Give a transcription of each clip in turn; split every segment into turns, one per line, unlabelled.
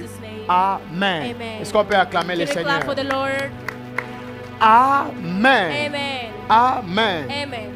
Jesus' name.
Amen.
Amen.
Est-ce qu'on peut acclamer le
Can we
Seigneur?
clap for the Lord?
Amen.
Amen.
Amen.
Amen.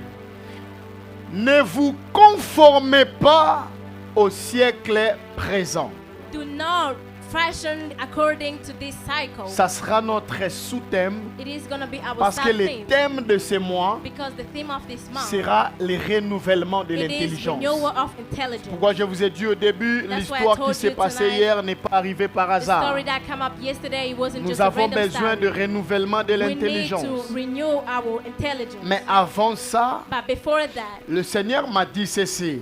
Ne vous conformez pas au siècle présent.
Do not fashion according to this cycle.
Ça sera notre sous-thème
It is going to be our
parce que le
theme.
thème de ce mois
Because the theme of this month
sera le renouvellement de
it is
l'intelligence.
renewal of intelligence.
Pourquoi je vous ai dit au début,
That's why I
l'histoire
told
qui s'est
you
passée
tonight,
hier n'est pas arrivée par
The
hasard.
story that came up yesterday, it wasn't
Nous
just a
avons
random
besoin de
story.
renouvellement de
We need
l'intelligence.
to renew our intelligence.
Mais avant ça,
But before that,
le Seigneur m'a dit ceci.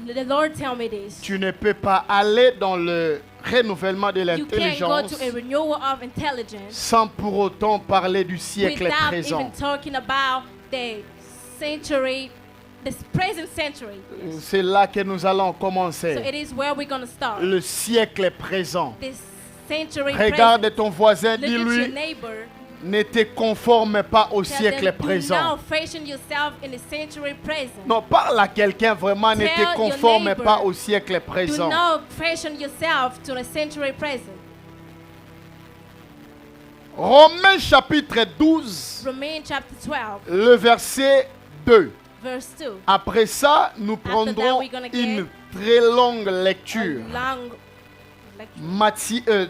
the Lord tell me this.
Tu ne peux pas aller dans le renouvellement de
You can't go
l'intelligence
to a renewal of intelligence
sans pour autant parler du siècle
without
présent.
even talking about the century, the present century.
C'est là que nous allons
So
commencer.
it is where we're going to start.
Le siècle présent.
This century
Regarde
present.
ton voisin,
Look at your
dis-lui,
neighbor.
ne te conforme pas au
Tell
siècle
them, do
présent.
not fashion yourself in the century present.
Non, parle à quelqu'un vraiment, ne
Tell
te
your
conforme
neighbor,
pas au siècle
Do
présent.
not fashion yourself to the century present.
Romains chapitre 12,
Romans chapter 12,
le verset 2.
verse 2.
Après ça, nous
that,
prendrons
we're gonna get
une très longue lecture.
A long lecture.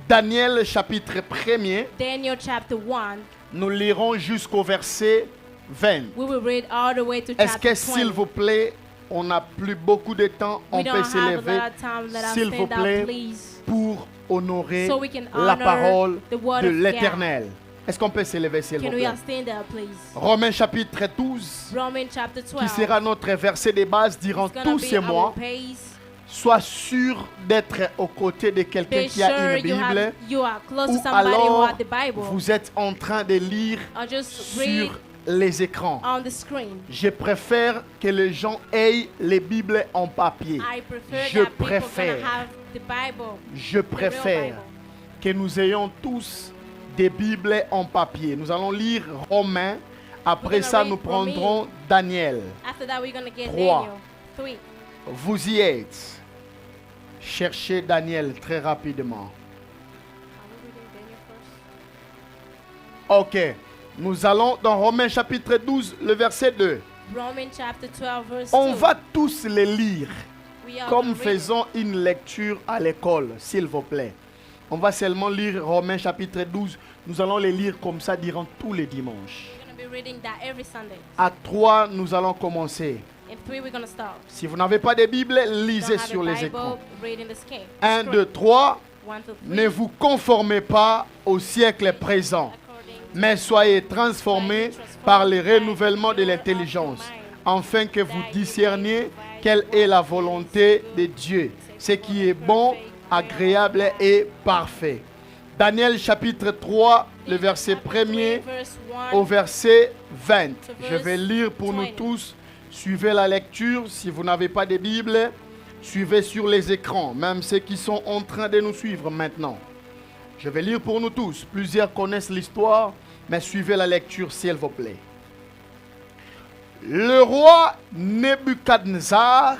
Daniel chapitre 1er,
Daniel chapter 1.
nous lirons jusqu'au verset 20.
We will read all the way to
Est-ce
chapter
que s'il
20.
vous plaît, on n'a plus beaucoup de temps, on
We
peut
don't have a
s'élever
lot of time. Let us
s'il vous
stand
plaît,
up, please.
pour honorer
So we can
la
honor
parole
the word
de
of
l'Éternel. Est-ce qu'on peut s'élever s'il vous
Can we
plaît?
all stand up, please?
Romains chapitre 12,
Romans chapter 12.
qui sera notre verset de base durant
It's gonna
tous
be
ces
our
mois.
pace.
Sois sûr d'être aux côtés de quelqu'un
Be
qui a
sure
une Bible,
you are close to
ou
somebody who
alors
has the Bible.
vous êtes en train de lire
Or just read
sur les écrans.
on the screen.
Je préfère que les gens aient les Bibles en papier.
I prefer
Je
that people
préfère.
gonna have the Bible.
Je préfère que nous ayons tous des Bibles en papier. Nous allons lire Romains. Après
We're gonna
ça,
read
nous prendrons
Romains.
Daniel.
After that, we're gonna get
3.
Daniel 3.
Vous y êtes. Cherchez Daniel très rapidement. Ok. Nous allons dans Romains chapitre 12, le verset 2.
Romans chapter 12 verse
On
2.
va tous les lire
We are
comme
gonna read it.
faisons une lecture à l'école, s'il vous plaît. On va seulement lire Romains chapitre 12. Nous allons les lire comme ça durant tous les dimanches.
We're gonna be reading that every Sunday.
À 3, nous allons commencer.
In 3, we're gonna start.
Si vous n'avez pas de Bible, lisez
Don't have
sur
a
les
Bible,
écrans.
read in the screen.
1, 2, 3.
1, 2, 3.
Ne vous conformez pas au siècle présent, mais soyez transformés par le renouvellement de l'intelligence, afin que vous discerniez quelle est la volonté de Dieu, ce qui est bon, agréable et parfait. Daniel chapitre 3, le verset 1er au verset 20. Je vais lire pour nous tous. Suivez la lecture. Si vous n'avez pas de Bible, suivez sur les écrans, même ceux qui sont en train de nous suivre maintenant. Je vais lire pour nous tous. Plusieurs connaissent l'histoire, mais suivez la lecture s'il vous plaît. Le roi Nebuchadnezzar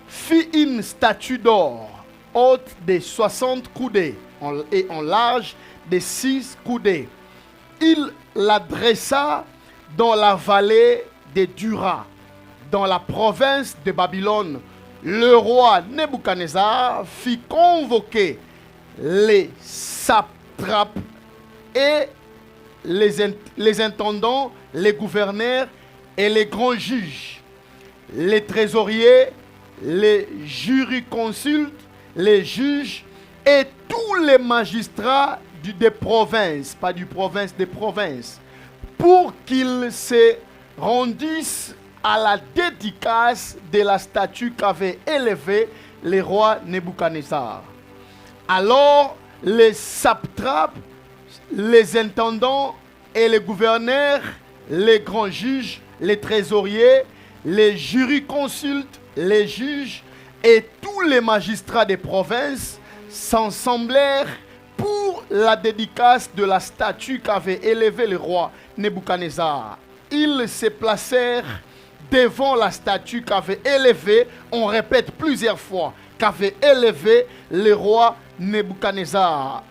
fit une statue d'or, haute de 60 coudées et en large de 6 coudées. Il la dressa dans la vallée de Dura, dans la province de Babylone. Le roi Nebuchadnezzar fit convoquer les satrapes et les intendants, les gouverneurs et les grands juges, les trésoriers, les jurisconsultes, les juges et tous les magistrats des provinces, pas du province, des provinces, pour qu'ils se rendissent à la dédicace de la statue qu'avait élevée le roi Nebuchadnezzar. Alors les satrapes, les intendants et les gouverneurs, les grands juges, les trésoriers, les jurisconsultes, les juges et tous les magistrats des provinces s'assemblèrent pour la dédicace de la statue qu'avait élevée le roi Nebuchadnezzar. Ils se placèrent devant la statue qu'avait élevée, on répète plusieurs fois, qu'avait élevé le roi Nebuchadnezzar,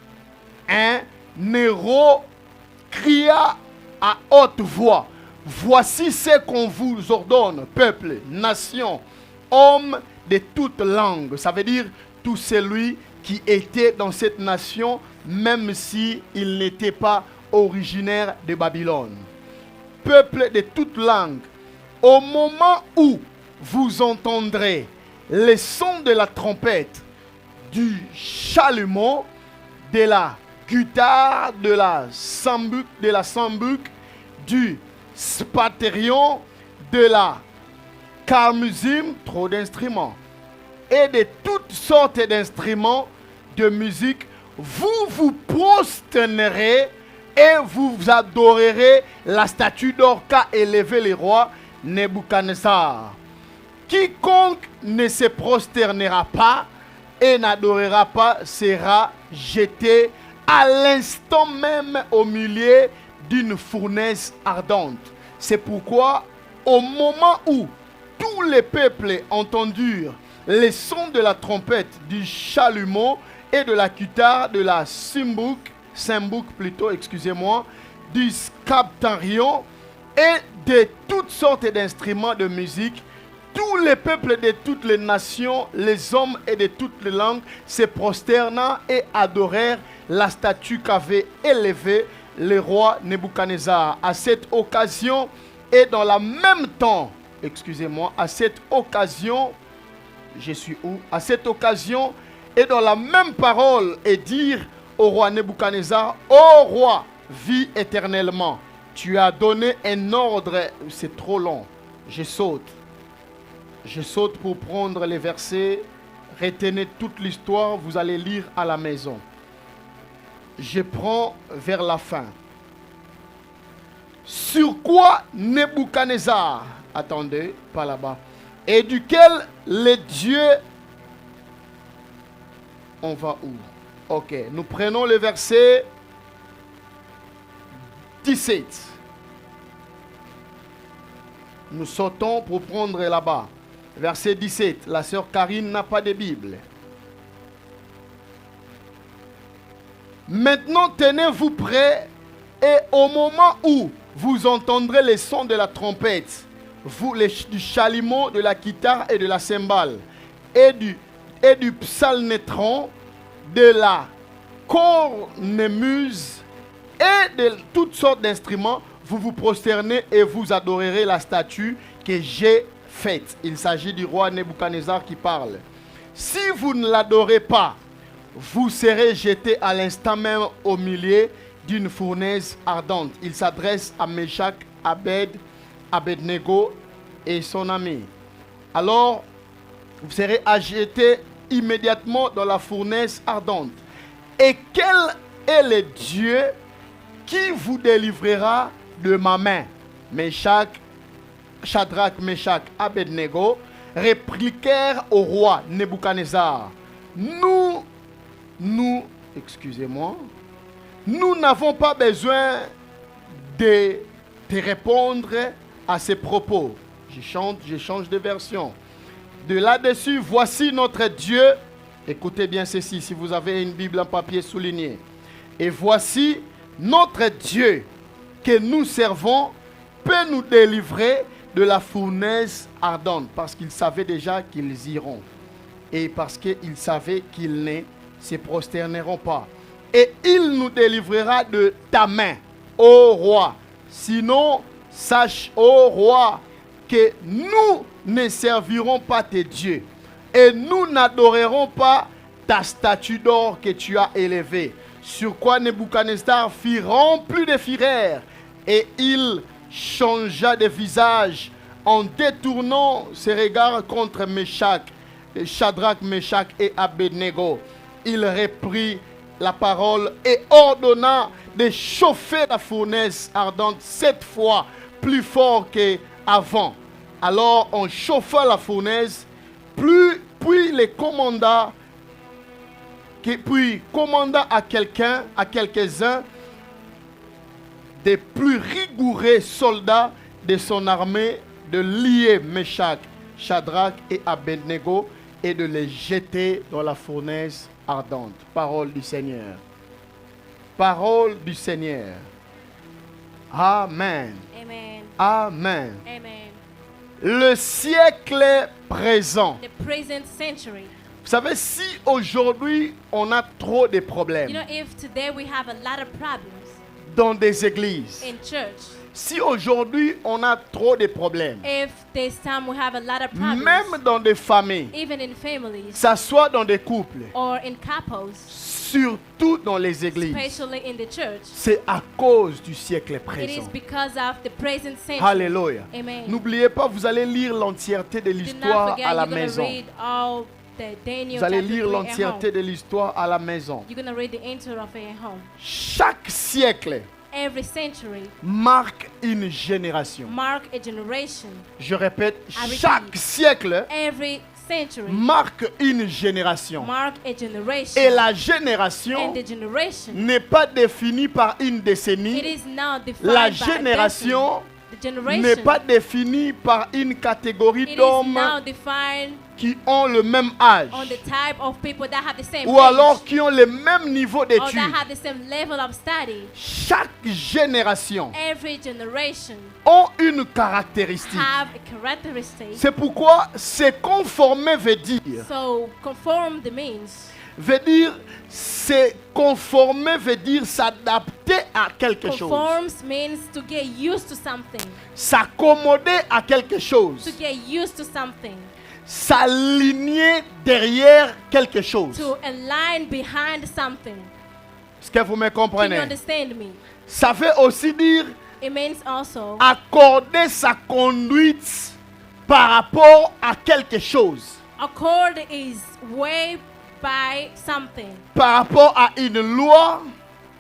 un héros cria à haute voix, voici ce qu'on vous ordonne, peuple, nation, homme de toute langue. Ça veut dire tout celui qui était dans cette nation, même s'il n'était pas originaire de Babylone. Peuple de toute langue, au moment où vous entendrez les sons de la trompette, du chalumeau, de la guitare, de la sambuc, du spaterion, de la carmusim, trop d'instruments, et de toutes sortes d'instruments de musique, vous vous prosternerez et vous adorerez la statue d'or qu'a élevé le roi Nebuchadnezzar. Quiconque ne se prosternera pas et n'adorera pas sera jeté à l'instant même au milieu d'une fournaise ardente. C'est pourquoi, au moment où tous les peuples entendirent les sons de la trompette, du chalumeau et de la guitare, de la cymbouc, du scaptarion et de toutes sortes d'instruments de musique, tous les peuples de toutes les nations, les hommes et de toutes les langues se prosternant et adorèrent la statue qu'avait élevée le roi Nebuchadnezzar. À cette occasion et dans le même temps, à cette occasion, à cette occasion et dans la même parole et dire au roi Nebuchadnezzar, ô roi, vis éternellement. Tu as donné un ordre, c'est trop long, je saute pour prendre les versets. Retenez toute l'histoire, vous allez lire à la maison. Je prends vers la fin. Sur quoi Nebuchadnezzar, attendez, pas là-bas, et duquel les dieux, on va où? Ok, nous prenons le verset 17. Nous sautons pour prendre là-bas. Verset 17. La sœur Karine n'a pas de Bible. Maintenant, tenez-vous prêts et au moment où vous entendrez les sons de la trompette, du chalumeau, de la guitare et de la cymbale, et du psalnétron, de la cornemuse et de toutes sortes d'instruments, vous vous prosternez et vous adorerez la statue que j'ai faite. Il s'agit du roi Nebuchadnezzar qui parle. Si vous ne l'adorez pas, vous serez jeté à l'instant même au milieu d'une fournaise ardente. Il s'adresse à Meshach, Abednego et son ami. Alors, vous serez jeté immédiatement dans la fournaise ardente. Et quel est le Dieu qui vous délivrera de ma main? Shadrach, Meshach, Abednego répliquèrent au roi Nebuchadnezzar. Nous n'avons pas besoin de te répondre à ces propos. Je change de version. De là-dessus, voici notre Dieu. Écoutez bien ceci, si vous avez une Bible en papier soulignée. Et voici notre Dieu que nous servons peut nous délivrer de la fournaise ardente, parce qu'il savait déjà qu'ils iront. Et parce qu'il savait qu'ils ne se prosterneront pas. Et il nous délivrera de ta main, ô roi. Sinon, sache, ô roi, que nous ne servirons pas tes dieux. Et nous n'adorerons pas ta statue d'or que tu as élevée. Sur quoi Nebuchadnezzar fut rempli de fureur. Et il changea de visage en détournant ses regards contre Shadrach, Meshach et Abednego. Il reprit la parole et ordonna de chauffer la fournaise ardente 7 fois plus fort qu'avant. Alors on chauffa la fournaise, puis commanda à quelques-uns des plus rigoureux soldats de son armée de lier Meshach, Shadrach et Abednego et de les jeter dans la fournaise ardente. Parole du Seigneur. Parole du Seigneur. Amen.
Amen.
Amen.
Amen.
Le siècle présent.
The present century.
Vous savez, si aujourd'hui on a trop de problèmes
You know, if today we have a lot of problems
dans des églises,
in church,
si aujourd'hui on a trop de problèmes,
if this time we have a lot of problems,
même dans des familles,
even in families
ça soit dans des couples,
or in couples,
surtout dans les églises,
especially in the church,
c'est à cause du siècle
it is
présent.
because of the present century.
Alléluia.
Amen.
N'oubliez pas, vous allez lire l'entièreté de
Do not
l'histoire
forget,
à la
you're going to
maison.
read all the Daniel
Vous allez
chapter
lire
3 at
l'entièreté
home.
de l'histoire à la maison.
You're going to read the entire of it at home.
Chaque siècle
Every century
marque une génération.
mark a generation.
Je répète,
repeat.
chaque siècle
Every century
marque une génération.
mark a generation.
Et la génération
And the generation,
n'est pas définie par une
it
décennie.
is now defined
La
by
génération
a destiny. The generation,
n'est pas définie par une catégorie
it is
d'hommes
now defined
qui ont le même âge
on the type of people that have the same
ou alors
age
qui ont le même niveau
or
d'études.
that have the same level of study.
Chaque génération
Every generation
a une caractéristique.
have a characteristic.
C'est pourquoi se conformer veut dire se conformer veut dire s'adapter à quelque chose,
Conforms means to get used to something.
s'accommoder à quelque chose,
To get used to something.
s'aligner derrière quelque chose.
To align behind something.
Est-ce que vous me
Can you
comprenez?
understand me?
Ça veut aussi dire
It means also
accorder sa conduite par rapport à quelque chose,
accord is way by something.
par rapport à une loi,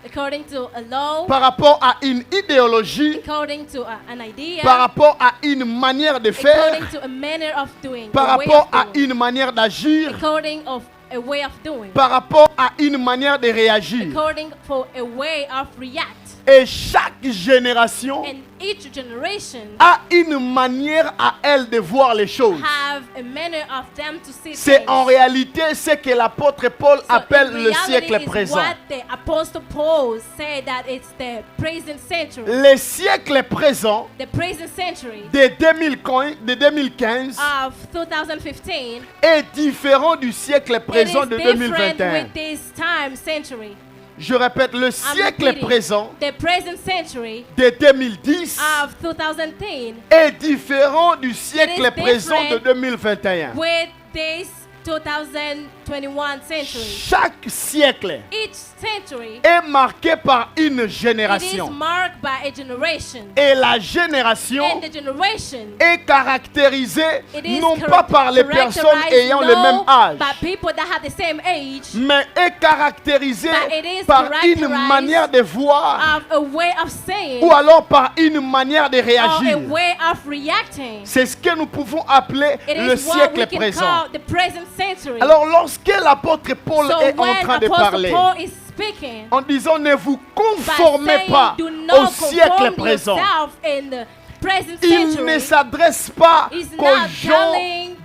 According to a law,
par rapport à une idéologie,
according to an idea,
par rapport à une manière de faire,
according to a manner of doing,
par
a way
rapport
of
à
doing,
une manière d'agir,
according of a way of doing,
par rapport à une manière de réagir.
according for a way of react.
Et chaque génération
And each generation
a une manière à elle de voir les choses.
have a manner of them to see
C'est
things.
en réalité ce que l'apôtre Paul
So
appelle
in
le
reality
siècle
is
présent.
what the Apostle Paul said that it's the present century.
Le siècle présent
The present century
de 2015
of 2015
est différent du siècle
it
présent
is
de
different
2021.
with this time century.
Je répète, le
I'm
siècle
repeating.
présent
The present century
de 2010
of 2010
est différent du siècle
It is
présent de
different
2021.
with this 2021 century.
Chaque siècle
Each century
est marqué par une
it is
génération.
marked by a generation.
Et la génération
And the generation
est caractérisée
it is
non pas par les personnes
characterized
ayant le même âge,
by people that have the same age,
mais est caractérisée
but it is
par une
characterized
manière de voir
of a way of saying
ou alors par une manière de
or a
réagir.
way of reacting.
C'est ce que nous pouvons appeler
It
le
is what
siècle
we can
présent.
call the present century.
Alors lorsque l'apôtre Paul
So
est en
when
train de
Apostle
parler
Paul is speaking,
en disant ne vous
by
conformez
saying
pas
do
au
not
siècle
conform
présent,
yourself in the present
il ne
century,
s'adresse pas
He's
qu'aux
not
gens,
telling-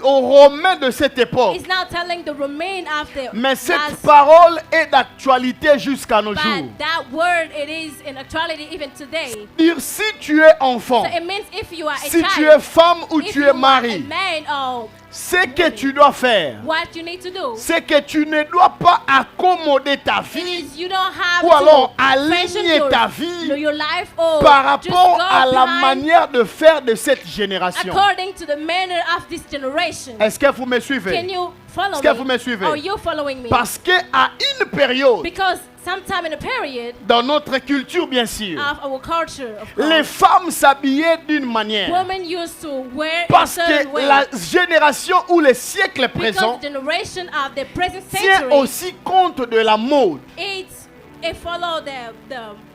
aux Romains de cette époque.
he's now telling the remain of the
Mais cette
last,
parole est d'actualité jusqu'à nos jours.
but that word it is in actuality even today.
Dire si tu es enfant,
So it means if you are a
si
child,
tu es femme ou
if
tu
you
es
are a
mari,
man, or
ce que tu dois faire,
what you need to do
c'est que tu ne dois pas accommoder ta
it
vie
is you don't have
ou alors
to fashion
aligner ta vie
your life or
par
just
rapport
go
à la
behind
manière de faire de cette génération.
according to the manner of this generation.
Est-ce que vous me suivez?
Can you follow
Est-ce que vous me suivez?
Are you following me?
Parce qu'à une période,
Because sometime in a period
dans notre culture bien sûr,
of our culture, of
les
course,
femmes s'habillaient d'une manière.
women used to wear a
Parce
certain
que
way.
la génération ou le siècle
Because
présent
the generation of the present
tient
century,
aussi compte de la mode.
it follow the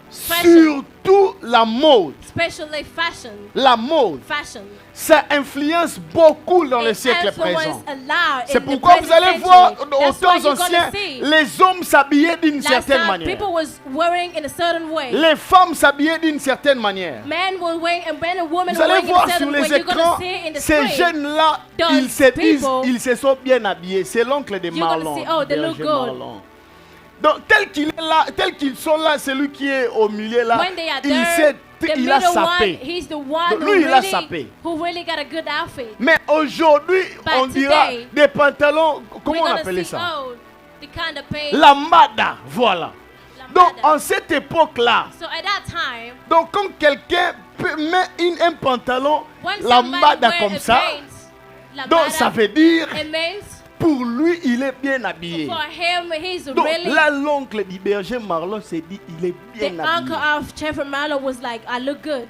Surtout la mode.
especially fashion.
La mode,
Fashion.
ça influence beaucoup dans le
It
siècle
influence
présent.
a lot
C'est
in the
pourquoi vous
present
allez
century.
voir au
That's
temps
why you're
anciens,
gonna see.
les hommes s'habillaient d'une
Last
certaine
time,
manière.
people was wearing in a certain way.
Les femmes s'habillaient d'une certaine manière.
Men were wearing, and men and women
Vous
were
allez
wearing in
voir
a
sur
certain way.
les
You're gonna
écrans,
see in the
ces
screen.
jeunes-là,
Those
ils se disent,
people,
ils se sont bien habillés. C'est l'oncle de
you're gonna
Marlon.
see, oh, they look
Berger
good.
Marlon. Donc, tel qu'il est là, tel qu'ils sont là, celui qui est au milieu là,
When they are
il,
there, the
il a
middle
sapé.
one, he's the one
Donc,
who
lui, il a
really,
sapé.
who really got a good outfit.
Mais aujourd'hui,
But
on dira
today,
des pantalons, comment
We're
on
gonna
appelait
see,
ça?
oh, the kind of paint.
Lambada, voilà.
Lambada.
Donc, en cette époque-là,
So at that time,
donc quand quelqu'un met un pantalon
when somebody
lambada
wear
comme
a
ça,
paint,
donc ça veut dire,
it means
pour lui, il est bien habillé.
for him, he's
Donc
really.
là, l'oncle du berger Marlon s'est dit, il est
The
bien
uncle
habillé.
of Jeffrey Marlowe was like, I look good.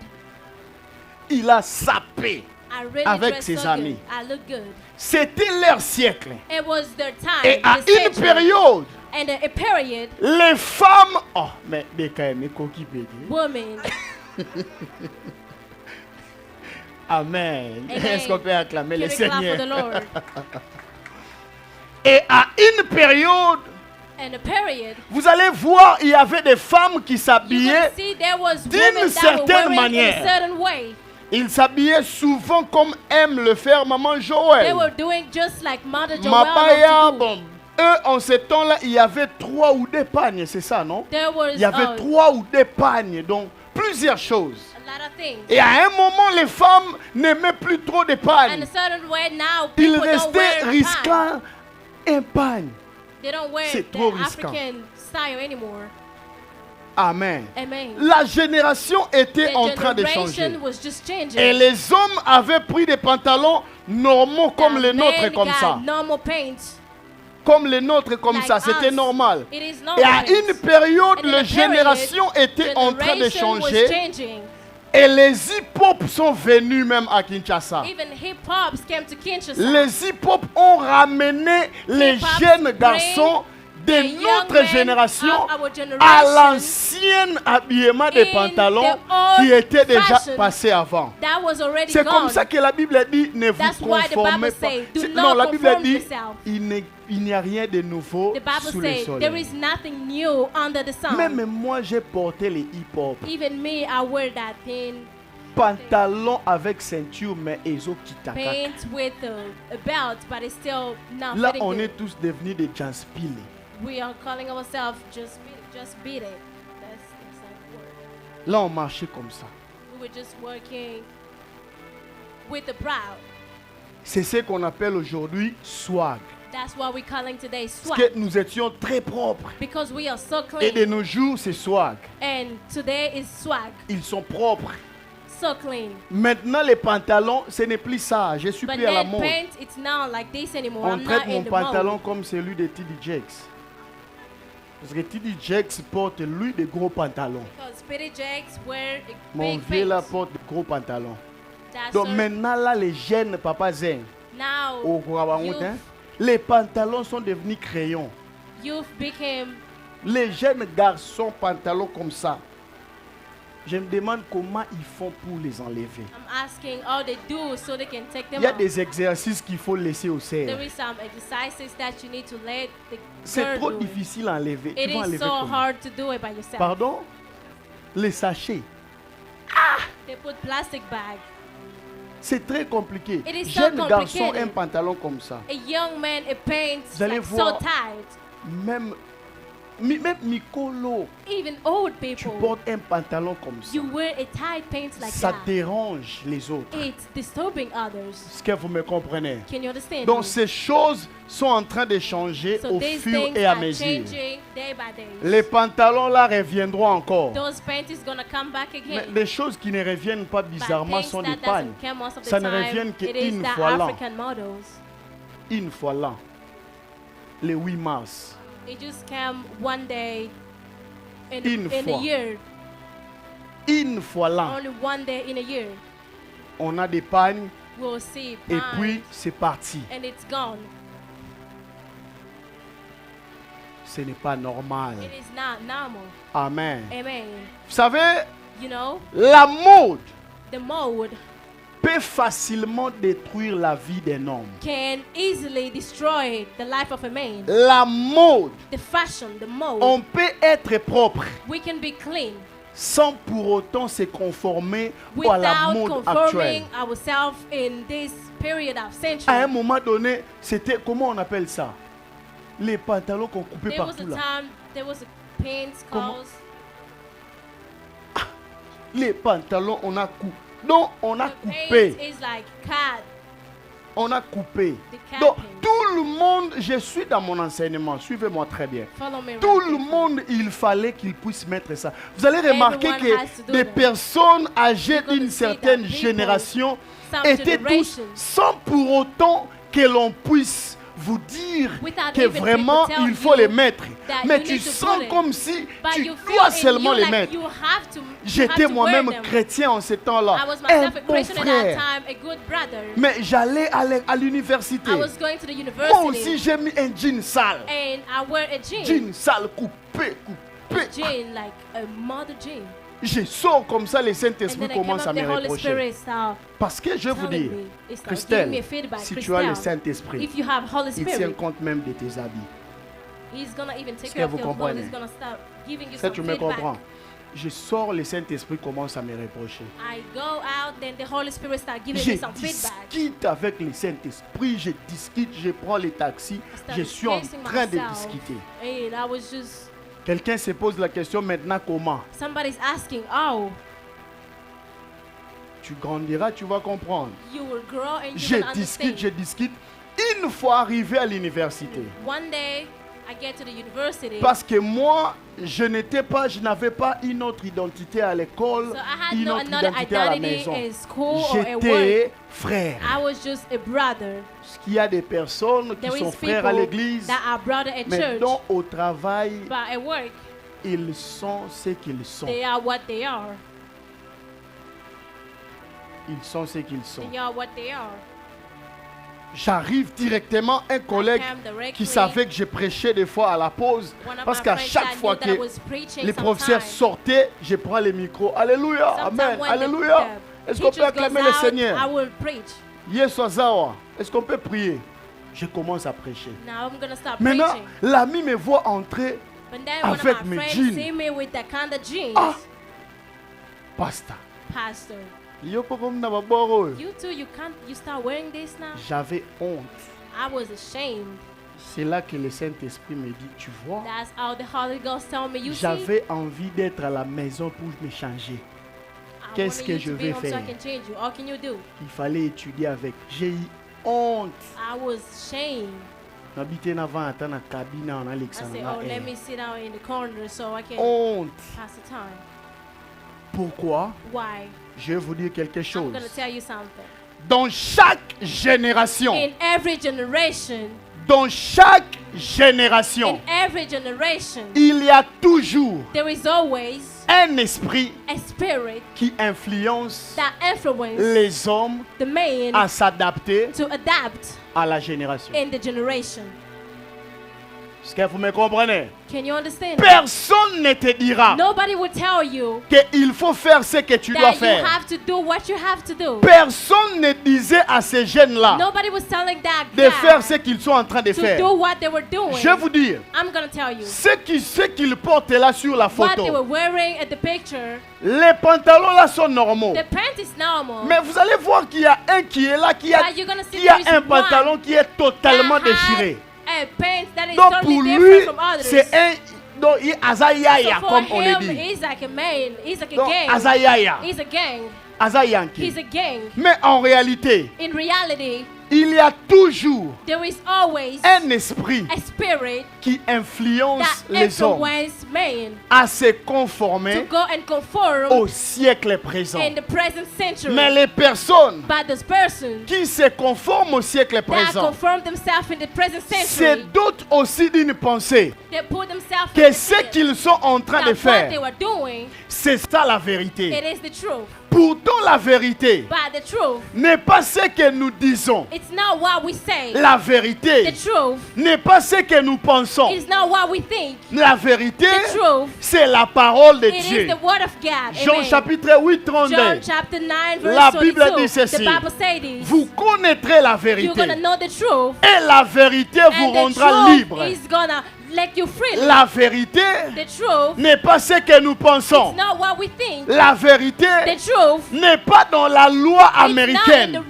Il a sapé.
I really
Avec
dress
ses
so
amis.
good. I look good.
C'était leur siècle.
It was their time.
Et à
the
une
century.
période,
And a period,
les femmes... Oh, mais des quand même, coquille pédée.
women.
Amen.
Amen.
Est-ce qu'on peut acclamer
Can
le
we clap for
Seigneur?
the Lord?
Et à une période,
And a period,
vous allez voir, il y avait des femmes qui
you
s'habillaient.
can see there was
d'une
women that were
certaine
wearing in
manière.
a certain way.
Ils s'habillaient souvent comme aime le faire maman
They
Joël.
were doing just like Mother Joelle
Mapaya,
loved to do.
bon, eux, en ce temps-là, il y avait 3 ou 2 pagnes, c'est ça, non?
There was
Il y avait 3 ou 2 pagnes, donc plusieurs choses.
a lot of things.
Et à un moment, les femmes n'aimaient plus trop de
And
pagnes.
a certain way now,
Ils
people don't
restaient
wear pants.
risquant un pagne.
They don't wear
C'est
the
trop risquant.
African style anymore.
Amen.
Amen.
La génération était
The
en train de changer.
generation was just changing.
Et les hommes avaient pris des pantalons normaux comme les nôtres, comme ça.
Normal paints.
Comme les nôtres, comme
Like
ça. C'était
us.
normal.
It is
Et
normal
à
paints.
une période,
And in
la
a
génération était en train de
generation was
changer.
changing.
Et les hip-hop sont venus même à Kinshasa.
Even hip-hops came to Kinshasa.
Les hip-hop ont ramené les
Hip-hop
jeunes garçons de
the young
notre
men
génération
of our generation
à l'ancien habillement des
in
pantalons
the old
qui était déjà
fashion
passé avant.
That was already
C'est
gone.
comme ça que la Bible dit, ne vous
That's why the
conformez
Bible
pas.
say, do
Non,
not
la Bible
conform
dit,
yourself.
il n'y a rien de nouveau
The Bible
sous le
says
soleil.
there is nothing new under the sun.
Même moi, j'ai porté les hip-hop.
Even me, I wear that thin
Pantalon avec ceinture, mais ezo kitaka.
paint with a belt, but it's still not
Là,
fitting
on
good.
est tous devenus des janspilés.
We are calling ourselves just beat it. That's the exact word.
Là, on marchait comme ça.
We were just working with the proud.
C'est ce qu'on appelle aujourd'hui swag.
That's what we're calling today
Parce que
swag.
nous étions très propres.
Because we are so
Et de
clean.
nos jours, c'est swag.
And today is swag.
Ils sont propres.
So clean.
Maintenant, les pantalons, ce n'est plus ça. Je suis
But
plus à la
then
mode.
paint, it's not like this anymore.
On
I'm
traite
not
mon
in the
pantalon
mode.
comme celui de T.D. Jakes. Parce que T.D. Jakes porte, lui, des gros pantalons.
Because Speedy Jakes wear a
Mon
big
vieux là
paint.
porte des gros pantalons.
That's
Donc
all-
maintenant, là, les jeunes, papa Zen,
now
au Kouabangout, hein, les pantalons sont devenus crayons.
youth became
Les jeunes garçons, pantalons comme ça. Je me demande comment ils font pour les enlever.
I'm asking all they do so they can take them
Il y a
off.
des exercices qu'il faut laisser au
There
cerf.
is some exercises that you need to let the
C'est
girl
trop
do.
difficile à enlever.
It
Tu vas
is
enlever
so
comment?
hard to do it by yourself.
Pardon? Les sachets.
They put plastic bag.
C'est très compliqué.
It is so
Jeune garçon,
complicated.
un pantalon comme ça.
A young man, it paints
Vous allez
like so
voir.
tight.
Même Mikolo,
Even old
tu
people,
portes un pantalon comme ça.
you wear a tight paint like
Ça
that.
dérange les autres.
It's disturbing others.
Est-ce que vous me comprenez?
Can you understand?
Donc
me?
ces choses sont en train de changer
So
au
these
fur
things
et à
are
mesure.
changing day by day.
Les pantalons là reviendront encore.
Those paint is gonna come back
Mais
again.
des choses qui ne reviennent pas
But
bizarrement
things
sont des
that
pagnes.
doesn't come most of the
Ça ne
time,
revient que
it is
une
the
fois l'an.
African models.
Une fois l'an. Le 8 mars.
It just came one day in
Une
a
fois.
year.
Une fois l'an.
Only one day in a year.
On a des pagnes
We'll see
et
pine,
puis c'est parti.
and it's gone.
ce n'est pas normal.
It is not normal.
Amen.
Amen.
Vous savez,
You know,
la mode
the mode
peut facilement détruire la vie d'un homme.
can easily destroy the life of a man.
La mode,
The fashion, the mode,
on peut être propre
we can be clean
sans pour autant se conformer à la
without
mode actuelle.
conforming ourselves in this period of
À un
century.
moment donné, c'était, comment on appelle ça? Les pantalons qu'on coupait
There was a
partout là.
time, there was a pants,
Comment?
calls.
Les pantalons, on a coupé. Donc, on a
The
coupé.
pants is like cut.
On a coupé.
The
Donc,
capping.
tout le monde, je suis dans mon enseignement, suivez-moi très bien.
Follow me.
Tout
right
le
here.
monde, il fallait qu'il puisse mettre ça. Vous allez remarquer
Everyone has to
que
do
des
that.
personnes âgées
You're gonna
d'une
see that
certaine
people,
génération
some
étaient tous
generations,
sans pour autant que l'on puisse vous dire
without
que
even
vraiment
people tell
il faut
you
les mettre.
that
Mais
you
tu
need to
sens
put it.
comme si
But
tu
you
dois
feel in
seulement
you
les
like
mettre.
you have to,
J'étais moi-même
wear them.
chrétien en ce temps-là.
I was
Un
myself a
bon
Christian at that
frère.
time, a good brother.
Mais j'allais à l'université.
I was going to the
Moi aussi,
university
j'ai mis un jean sale.
and I wear a jean.
Jean sale, coupé, coupé.
Jean, like a mother jean.
Je sors comme ça, le
And
Saint-Esprit
then I came
commence à
up,
me
the Holy
reprocher.
Spirit start
Parce que je vais vous
telling
dire,
me, it's like
Christelle,
giving me a feedback.
si tu as le
Christelle,
Saint-Esprit,
if you have Holy
il tient
Spirit,
compte même de tes habits.
He's gonna even take
Est-ce
care
que
of
vous
your clothes.
comprenez?
He's gonna start giving you
Ça,
some
tu me
feedback.
comprends. Je sors, le Saint-Esprit commence à me reprocher.
I go out, then the Holy Spirit start giving
Je
me some feedback.
discute avec le Saint-Esprit, je discute, je prends les taxis,
I started
je suis en
facing
train de
myself,
discuter.
And I was just,
Quelqu'un se pose la question maintenant comment?
somebody's asking, oh,
Tu grandiras, tu vas comprendre.
you will grow and
Je
you're gonna
discute,
understand.
je discute. Une fois arrivé à l'université,
One day, I get to the university.
parce que moi, je n'avais pas une autre identité à l'école,
So I had
une
no
autre
another
identité à la
identity
maison.
in school or at work.
J'étais frère.
I was just a brother.
Parce qu'il y a des personnes qui
There
sont
is
frères à
people
l'église,
that are brother at
mais
church,
donc au travail,
but at work,
ils sont ce qu'ils sont.
they are what they are.
Ils sont ce qu'ils sont.
They are what they are.
J'arrive directement, un collègue
I came directly.
qui savait que je prêchais des fois à la pause,
One of
parce
my
qu'à
friends
chaque
that
fois
knew that I
que
was preaching
les professeurs
sometimes.
sortaient, je prends le micro. Alléluia,
Sometimes
Amen,
when
Alléluia.
the
Est-ce qu'on peut
teachers
acclamer
goes
le
out,
Seigneur?
I will preach.
Yesozawa, est-ce qu'on peut prier? Je commence à prêcher.
Now I'm gonna start
Maintenant,
preaching.
l'ami me voit entrer,
But then one
avec
of
mes
my friends
jeans.
see me with that kind of jeans.
Ah! pasteur.
Pastor,
Yo comme na baboro.
you too, you start wearing this now?
J'avais honte.
I was ashamed.
C'est là que le Saint-Esprit me dit, tu vois,
That's how the Holy Ghost told me, you see,
j'avais envie d'être à la maison pour me changer.
I
Qu'est-ce
wanted
que
you
je
to be
vais
home so I
faire?
can change you. What can you do?
Il fallait étudier avec. J'ai eu honte.
I was ashamed.
N'habiter n'avant attendre la cabine en
I said,
Alexandra.
oh, let me sit down in the corner so I can
Honte.
pass the time.
Pourquoi?
Why?
Je vais vous dire quelque
I'm
chose.
going to tell you something.
Dans chaque génération,
In every generation,
dans chaque génération, il y a toujours
there is always
un esprit
a spirit
qui influence
that influences
les hommes
the man
à s'adapter
to adapt
à la génération.
in the generation.
Est-ce que vous me comprenez?
Can you understand?
Personne ne te dira
Nobody will tell you
qu'il faut faire ce que tu dois
that you
faire.
have to do what you have to do.
Personne ne disait à ces jeunes-là
Nobody was telling that
de faire ce
guy
qu'ils sont en train de
to
faire.
do what they were doing.
Je vais vous dire,
I'm going to tell you.
ce qu'ils portent là sur la
What they were
photo,
wearing at the picture,
les pantalons là sont normaux.
the pant is normal.
Mais vous allez voir qu'il y a un qui est là, qui a,
But you're gonna see
qui a
there is
un
one
pantalon qui est totalement
that had
déchiré.
a pant that is
Donc
totally
pour
different
lui,
from others.
c'est un... Donc il azayaya,
So for
comme on le
him,
dit.
he's like a man. He's like a
Donc
gang.
azayaya,
He's a gang.
azayanki.
He's a gang.
Mais en réalité,
In reality,
il y a toujours
there is always
un esprit
a spirit
qui influence
that
les hommes
influences man
à se
to
conformer
go and conform
au siècle présent.
in the present century.
Mais les personnes
But this person
qui se conforment au siècle
that
présent,
conform themselves in the present
c'est
century,
d'autres aussi d'une pensée
they put themselves
que
in
ce
the
qu'ils sont en train de
that what they
faire,
were doing,
c'est ça la vérité.
it is the truth.
Pourtant, la vérité
But the truth,
n'est pas ce que nous disons.
it's not what we say.
La
The
vérité
truth
n'est pas ce que nous pensons.
is not what we think.
La vérité,
The truth,
c'est la parole de
it is
Dieu.
the word of God.
Jean
Amen.
chapitre 8,
John
32.
chapter 9
La
verse
Bible
22.
dit ceci.
The Bible says this.
Vous connaîtrez la
You're
vérité
gonna know the truth,
et la vérité vous
and the
rendra
truth
libre.
is gonna let you free.
La vérité
The truth
n'est pas ce que nous
is
pensons.
not what we think.
La vérité
The truth
n'est pas dans la loi
is not in the
américaine.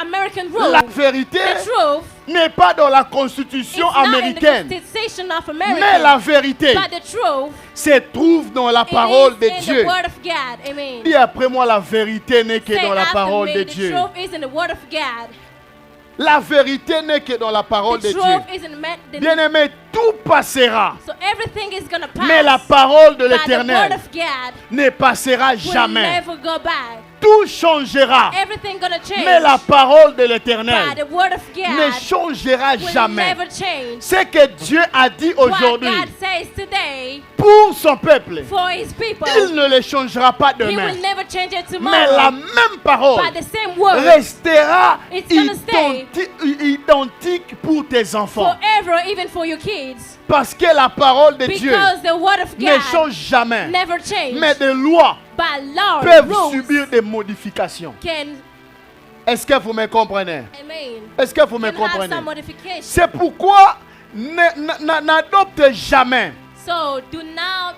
American rule.
La vérité
The truth
n'est pas dans la
is
constitution
not in the
américaine.
Constitution of
Mais la
America.
vérité
But the truth
se trouve dans la parole de
is in
Dieu.
the word of God. Amen.
Dis après moi, la vérité n'est que
Say
dans la
after
parole
me,
de
the
Dieu.
truth is in the word of God.
La vérité n'est que dans la parole
The
de
truth
Dieu.
is in the
Bien-aimé, tout passera.
So everything is gonna pass.
Mais la parole de
but the word
l'Éternel
of God
ne passera
will
jamais.
never go by.
Tout changera.
Everything gonna change.
Mais la parole de
but
l'Éternel
the word of
ne
God
changera
will
jamais.
never change.
Ce que Dieu a dit
What
aujourd'hui
God says today
pour son peuple,
for His people,
il ne le changera pas
He
demain.
will never change it
Mais la
tomorrow.
même parole
But the same word
restera
It's gonna stay
identique pour tes enfants.
forever, even for your kids,
Parce que la parole de Dieu
because the word of
ne
God
change jamais.
never change.
Mais des lois
But law
peuvent
rules
subir des modifications.
can,
Est-ce que vous me comprenez?
amen,
Est-ce que vous me
can have
comprenez?
some modification.
C'est pourquoi n'adopte jamais
So do not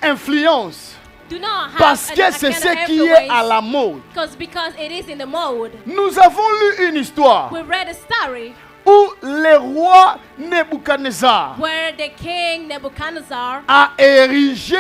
influence
have
parce que c'est ce qui est à la mode.
because it is in the mode.
Nous avons lu une histoire
We read a story
où le roi Nebuchadnezzar
where the king Nebuchadnezzar
a érigé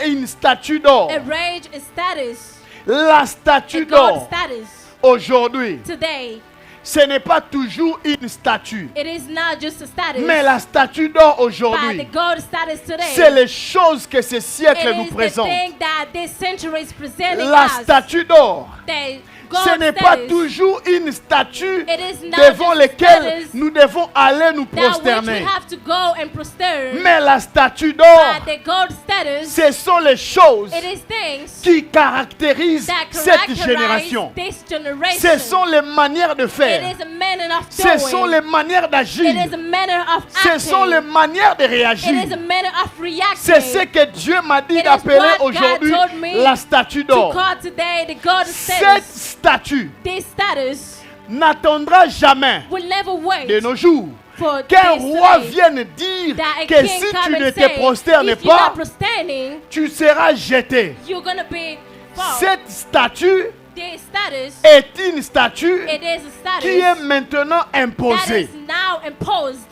une statue d'or.
arranged a status,
La
a
statue
gold
d'or
status.
aujourd'hui,
Today,
ce n'est pas toujours une statue.
it is not just a status,
Mais la statue d'or
but the
aujourd'hui,
gold status today.
c'est les choses que ce siècle
It
nous
is the
présente.
thing that this century is presenting
La
us.
statue d'or,
The
ce
gold
n'est pas
status
toujours une statue
It is not
devant
just
laquelle
status
nous devons aller nous
that which we
prosterner.
have to go and prostern.
Mais la statue d'or,
But the gold status,
ce sont les choses
it is things
qui caractérisent
that
cette
characterize
génération.
this generation.
Ce sont les manières de
It
faire.
is a manner of
Ce
doing.
sont les manières d'agir.
It is a manner of
Ce
acting.
sont les manières de
It
réagir.
is a manner of reacting.
C'est ce que Dieu m'a dit
It is
d'appeler
what God
aujourd'hui
told me
la statue
to
d'or.
call today the gold
Cette
status.
statue
This status
n'attendra jamais
will never wait
de nos jours
for
qu'un
this
roi
today.
vienne dire
That a
que
king
si
come
tu
and
ne te
say,
prosternes
if you're
pas,
not prosterning,
tu seras jeté.
you're gonna be fall.
Cette statue
This status,
est une statue
it is a status
qui est maintenant
that
imposée.
is now imposed.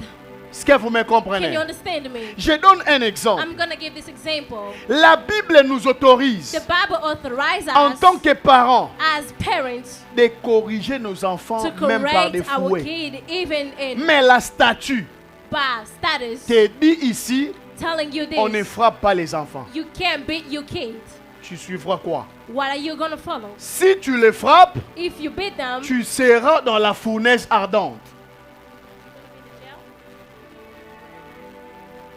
Est-ce que vous me
Can you
comprenez?
understand me?
Je donne un exemple.
I'm gonna give this example.
La Bible nous autorise,
The Bible authorizes
en
us
tant que parents,
as parents
de corriger nos enfants
to
même par
correct
des
our
fouets.
kid even in
Mais la statue
bad status,
te dit ici,
telling you
on ne
this.
frappe pas les enfants.
You can't beat your kid.
Tu suivras quoi?
What are you gonna follow?
Si tu les frappes,
If you beat them,
tu seras dans la fournaise ardente.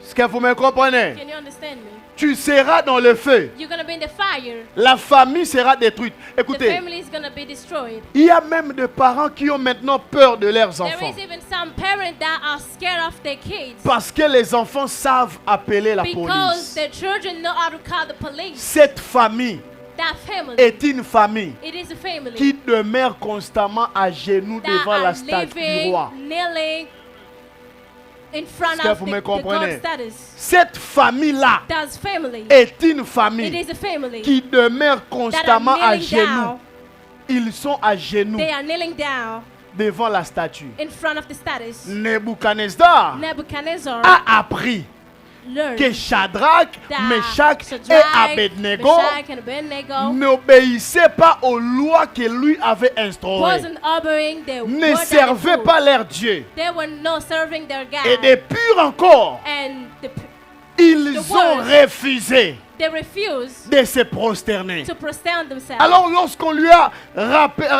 Est-ce que vous me comprenez?
can you understand me?
Tu seras dans le feu.
You're gonna be in the fire.
La famille sera détruite.
The
Écoutez,
family is gonna be destroyed.
il y a même des parents qui ont maintenant peur de leurs
There
enfants.
is even some parents that are scared of their kids
Parce que les enfants savent appeler la
because
police.
the children know how to call the police.
Cette famille
That family,
est une famille
it is a family
qui demeure constamment à genoux
that
devant la
are
statue du
living,
roi.
kneeling in front
Est-ce que
of
vous
the
me
God
comprenez?
status.
Cette famille-là
That's family.
est une
It
famille
is a family
qui demeure
that
constamment
are
à
kneeling
genoux.
down.
Ils sont à genoux
They are kneeling down
devant la statue.
in front of the status.
Nebuchadnezzar
Nebuchadnezzar
a appris
learned
que Shadrach,
that
Meshach et
Shadrach,
Abednego
Meshach, and Abednego
n'obéissaient pas aux lois que lui avait instaurées,
wasn't obeying the
ne
word that
servaient
they
pas leur Dieu.
They were not serving their God.
Et de pire encore,
And
ils
The
ont
words.
refusé
they refused
de se prosterner.
to prostern themselves.
Alors lorsqu'on lui a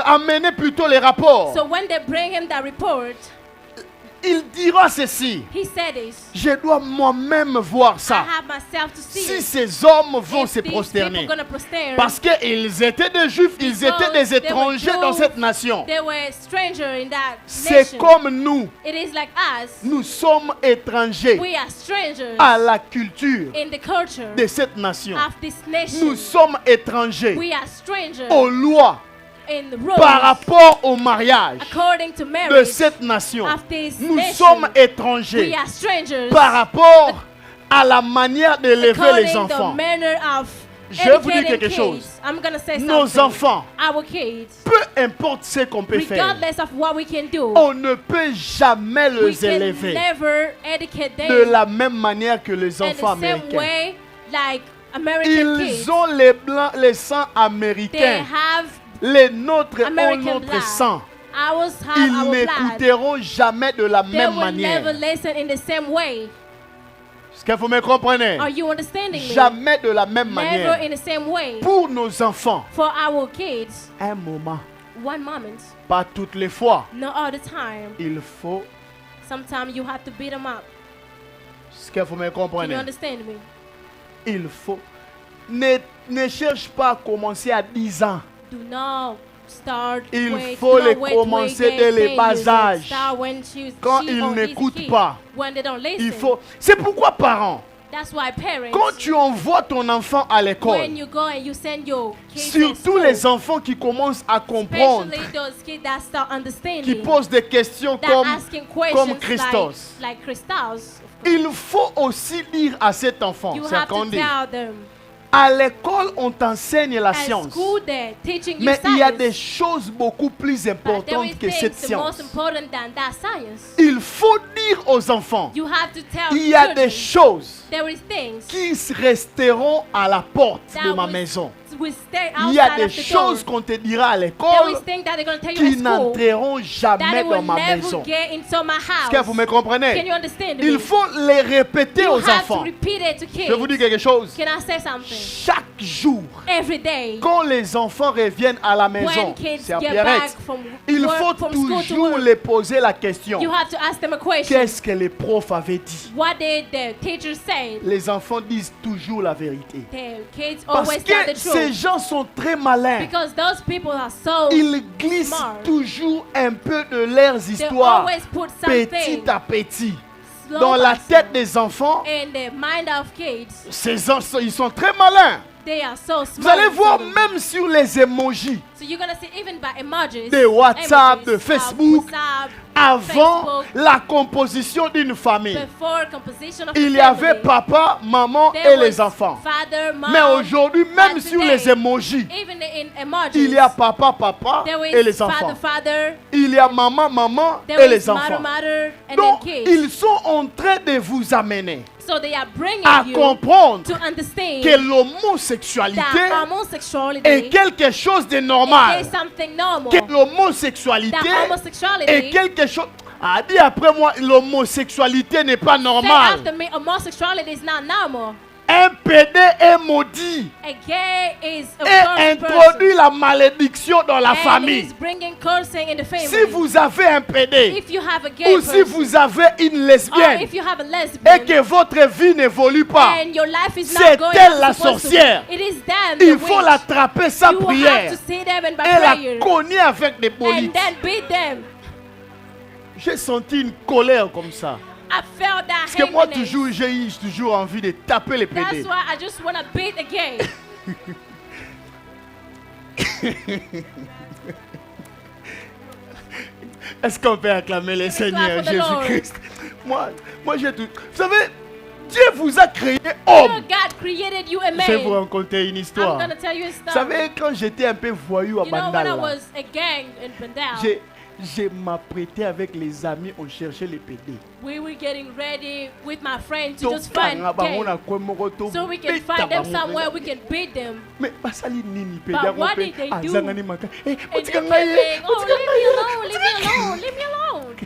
amené plutôt les rapports,
So when they bring him that report,
il dira ceci.
He said this.
Je dois moi-même voir
I
ça.
have myself to see
Si
it.
ces hommes vont
If
se
these
prosterner.
people gonna prostern,
Parce qu'ils étaient des Juifs, ils étaient des
Because they were
étrangers dans
Jews.
cette nation.
they were strangers in that
C'est
nation.
comme nous.
It is like us.
Nous sommes étrangers
We are strangers
à la culture
in the culture
de cette nation.
of this nation.
Nous sommes étrangers
We are strangers
aux lois
in the rules
par rapport au mariage
according to
de
marriage
cette nation.
of this
Nous
nation.
sommes
We
étrangers
are strangers
par rapport à la manière d'élever les
according to the
enfants.
manner of
Je vais vous dire
educating
quelque
kids.
chose.
I'm gonna say
Nos
something.
enfants,
Our kids,
peu importe ce qu'on peut faire,
regardless of what we can do,
on ne peut jamais
we
les
can
élever
never educate them
de la même manière que les
in
enfants
the same
américains.
way like American kids.
Ils ont les blancs, les sangs
They
américains.
have
Les nôtres ont
American
notre
blood.
sang.
Ours have
Ils
our blood.
n'écouteront jamais de la
They
même
will never
manière.
listen in the same way.
Est-ce que vous me comprenez?
Are you understanding me?
Jamais de la même
Never
manière.
in the same way.
Pour nos enfants,
For our kids,
un moment,
one moment,
pas toutes les fois,
not all the time.
il faut.
Sometimes you have to beat them up.
Est-ce que vous me
Can you
comprenez?
understand me?
Il faut. Ne cherche pas à commencer à 10 ans.
Do not start.
Il
wait,
faut
do
les
not wait
commencer
till
dès
they
les bas
10 years old.
âges.
Start when she
Quand
she
ils
or he
n'écoutent
he.
pas.
When they don't listen.
Il faut. C'est pourquoi, parents,
That's why parents,
quand tu envoies ton enfant à l'école,
when you go and you send your kids to
surtout
school,
les enfants qui commencent à comprendre,
especially those kids that start
qui
understanding,
posent des questions
that
comme
asking questions
Christos.
like Christos.
Il faut aussi dire à cet enfant,
You
c'est
have
qu'on
to
dit,
tell them.
à l'école on t'enseigne la
At
science,
school, they're teaching you
mais il y a
science.
des choses beaucoup plus
But there
importantes
is
que cette
things most
science.
important than that science.
Il faut dire aux enfants,
You have to tell
il y a
children,
des choses
there is things
qui resteront à la porte
that
de ma
will-
maison.
will stay
Il y a
outside
des
of the
choses
door.
qu'on te dira à
There
l'école
is things that they're going to tell you
qui
at school
n'entreront
that
jamais
it will
dans ma
never
maison.
get into my
Est-ce que
house.
vous me
Can
comprenez?
you understand me?
Il faut les répéter
You
aux
have
enfants.
to repeat it to kids.
Je vais vous dire quelque chose.
Can I say something?
Chaque jour,
Every day,
quand les enfants reviennent à la maison,
when kids
c'est à
get back
Pierrette,
from
il
work,
faut
from school to
toujours
work,
les poser la question.
you have to ask them a question.
Qu'est-ce que les profs avaient dit?
What did the teacher say?
Les enfants disent toujours la vérité.
The kids
Parce
always tell
que
the
ces
truth.
gens sont très malins.
Because those people are so
Ils glissent
smart.
toujours un peu de leurs
They
histoires,
always put something
petit à petit,
slow
dans la
by
tête
slow.
des enfants.
In the mind of kids.
Ces enfants, ils sont très malins.
They are so smart.
Vous allez voir
So-
même sur les emojis,
So you're gonna see even by emojis.
de WhatsApp,
images
de
of
Facebook,
WhatsApp,
avant
Facebook,
la composition d'une famille.
before composition of
Il
the
y avait
family,
papa, maman
there
et les
was
enfants.
Father, mom,
Mais aujourd'hui, même
but
sur
today,
les emojis,
even in emojis,
il y a papa, papa
there is
et les enfants.
father, father,
Il y a maman, maman
there
et
is
les
mother,
enfants.
mother, and
Donc,
then kids.
ils sont en train de vous amener
So they are bringing
à
you
comprendre
to understand
que l'homosexualité
that homosexuality
est quelque chose de
is
normal.
something normal.
Que l'homosexualité
That
est
homosexuality,
quelque chose... Ah, dis après moi, l'homosexualité n'est pas
say
normale.
after me, homosexuality is not normal.
Un PD est maudit
A gay is a
et
cursed
introduit la malédiction dans la
person, and
famille.
is bringing cursing in the family.
Si vous avez un PD
If you have a gay
ou si
person,
vous avez une
or
lesbienne
if you have a
et
lesbian,
que votre vie n'évolue pas,
and your life is
c'est
not going
elle
as
la
supposed to,
sorcière.
it is them,
il
the
faut
witch.
l'attraper sans
You have
prière
to see them and by
et la
prayer,
cogner avec des
and
polices.
then beat them.
J'ai senti une colère comme ça.
I felt that
Parce que moi,
happiness.
j'ai eu toujours envie de taper les PD.
That's why I just want to beat the gay.
Est-ce qu'on peut acclamer le Seigneur
for the Lord.
Jésus-Christ? Moi j'ai tout. Vous savez, Dieu vous a créé
You
homme.
know, God created you a
Je vais vous
man.
raconter une
I'm
histoire.
gonna tell you a
Vous
story.
savez, quand j'étais un peu voyou à
You know, when I
Bandal,
was a gang in Bandal,
je m'apprêtais avec les amis, on cherchait les PD.
we were getting ready with my friends to just find
Tokanga bango na
gangs.
kwe moko to
So we can
beta
find them
bango.
somewhere we can beat them.
Mais basali nini pe
But
yango
what
pe
did they do?
azanga ni maka. Eh,
And they
otika
kept
ngai ye,
saying, oh,
otika
leave
ngai
me
ye,
alone, leave me
otika ngai ye.
alone, leave me alone.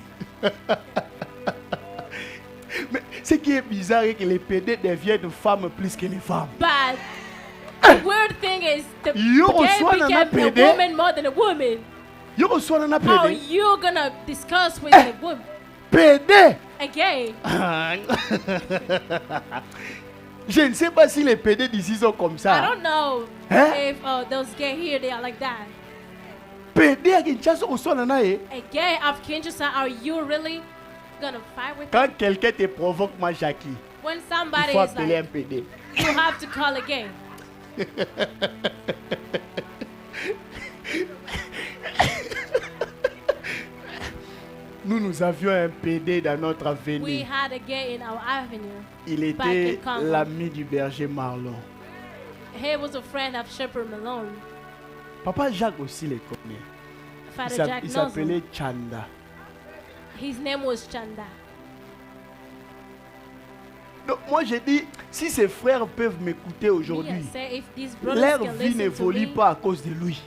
Mais ce qui est bizarre est que les PD deviennent femmes plus que les femmes.
But the weird thing is, the
You
gay
also wanna
became a
PD?
woman more than a woman.
Yo reçois na
How
PD.
you gonna discuss with a woman?
PD.
A gay.
Je ne sais pas si les PD d'ici sont comme
I
ça.
don't know
Hein?
if those gay here they are like that.
PD à Kinshasa au sol
A gay of Kinshasa, are you really gonna fight with
quand
him?
quelqu'un te provoque, moi Jackie,
When
il
somebody
faut
is
appeler un
like,
PD.
you have to call a gay.
Nous avions un PD dans notre
We
avenue.
had a gay in our avenue.
Il
back
était
in Congo.
l'ami du berger Marlon.
He was a friend of Shepherd Malone.
Papa Jacques aussi les connaît.
Father
Il
Jack knows him.
s'appelait Chanda.
His name was Chanda.
Donc moi j'ai dit, si ses frères peuvent m'écouter
Me, I
aujourd'hui,
say if these brothers
leur
can
vie
listen to
n'évolue
me,
pas à cause de lui.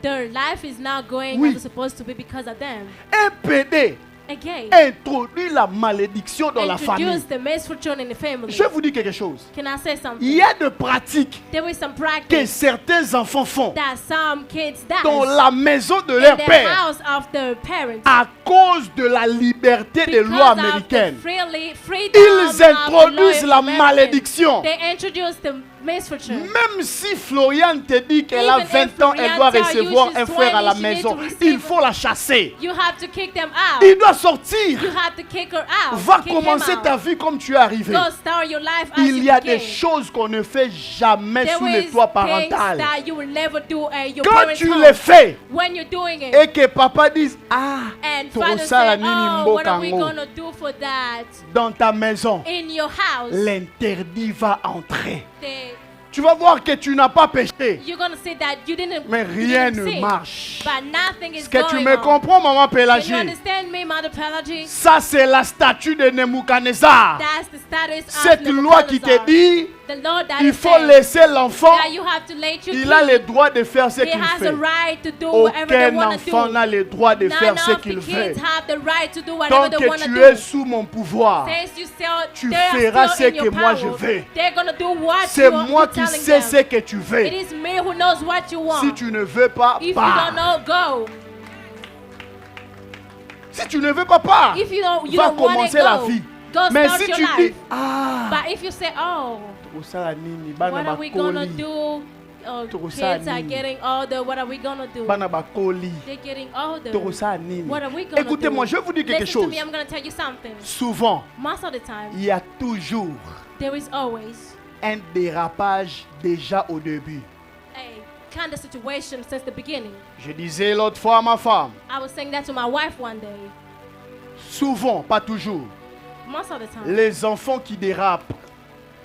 their life is not going
Oui.
as it's supposed to be because of them.
Un PD
A gay
introduit la malédiction dans la famille.
introduced the misfortune in the family.
Je vais vous dire quelque chose.
Can I say
Il
something?
y a des pratiques
There is some
que
practice
certains enfants font
that some kids
dans
does
la maison de
in
leur
the
père
house of their parents
à cause de la liberté des lois
because of the
américaines.
freedom
Ils
of the
introduisent
law
la
in America.
malédiction.
They introduce the misfortune.
Même si Florian te dit qu'elle a
Even if
20 ans, elle
Florian
doit
tell you
recevoir
she's
un frère à la
20, she needs
maison,
to receive-
il faut la chasser.
You have to kick them out.
Il doit sortir.
You have to kick her out.
Va
Kick him
commencer
out.
ta vie comme tu es arrivé.
Go start your life as
Il
you
y a
begin.
des choses qu'on ne fait jamais
There
sous le
is
toit
things
parental.
that you will never do at your
Quand
parents'
tu
home.
les fais
When you're doing it,
et que papa dise ah,
and
tu
father
ressens la
said,
nini
"Oh,
mbo
what are we
kango."
gonna do for that
Dans ta maison,
in your house?"
l'interdit va entrer.
They-
Tu vas voir que tu n'as pas péché,
You're gonna say that you didn't.
mais
you
rien
didn't
ne
sin,
marche.
But nothing is
Est-ce que tu
going
me
on.
comprends, maman
Can you
Pélagie?
understand me, Mother Pelagie?
Ça, c'est la statue de Nebuchadnezzar.
That's the status
Cette
of
loi qui te
Nebuchadnezzar.
dit
The law that
il
is
faut
saying
laisser l'enfant,
that you have to let your
il a le
kid.
droit de faire ce
He
qu'il
has
fait.
a right to do whatever they
Aucun
want to
enfant
do.
n'a le droit de faire
None
ce
of the
qu'il veut.
kids have the right to do
Tant
whatever they want
que
to
tu es
do.
sous mon pouvoir,
Since you still,
tu
they are
feras
still
ce
in your
que moi
power,
je veux.
they're gonna do what
c'est
you're
moi qui
telling
sais
them.
ce que tu veux.
It is me who knows what you want.
Si tu ne veux pas,
If you
pars.
don't know, go.
Si tu ne veux pas, pars.
If you don't
Va
want it,
commencer la
go.
vie.
Go
Mais
start
si
your
tu
life.
dis, ah,
But if you say, oh,
tosala nini, bana
what are we gonna
bakoli,
do? Oh,
Tosala
kids are
nini.
getting older. What are we gonna do?
bana bakoli,
They're getting older.
tosala nini.
What are we gonna do?
Écoutez-moi, je vais vous dire quelque
Listen to
chose.
me, I'm gonna tell you something.
Souvent,
Most of the time,
il y a toujours
there is always
un dérapage déjà au début.
a kind of situation since the beginning.
Je disais l'autre fois à ma femme,
I was saying that to my wife one day.
souvent, pas toujours,
Most of the time,
les enfants qui dérapent,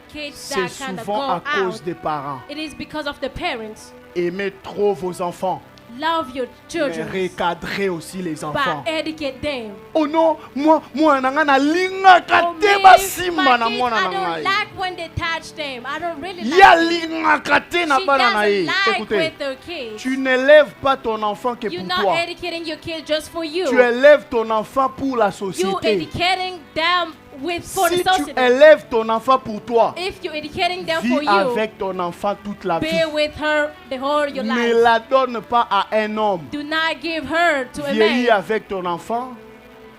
kids
c'est
that kind of go
souvent à cause
out,
des parents.
it is because of the parents.
Aimez trop vos enfants,
Love your
mais
children,
recadrez aussi les enfants.
but educate them.
Oh non, moi nanga nalingaka
Oh,
te
me,
basimba
my
na
kids,
mwana
I
na
don't
ngai.
like when they touch them. I don't really
Ya
like it.
lingaka te na
She
bana na ye.
doesn't like
Écoutez,
with their kids.
tu n'élèves pas ton enfant que
You're
pour
not
toi.
educating your kids just for you.
Tu élèves ton enfant pour la
You're
société.
educating them for
Si
the
tu
society.
élèves ton enfant pour toi,
If you're educating them for
vis
you,
avec ton enfant toute la vie.
be with her the whole your
Ne
life.
la donne pas à un homme.
Do not give her to a
Vieillis
man.
avec ton enfant,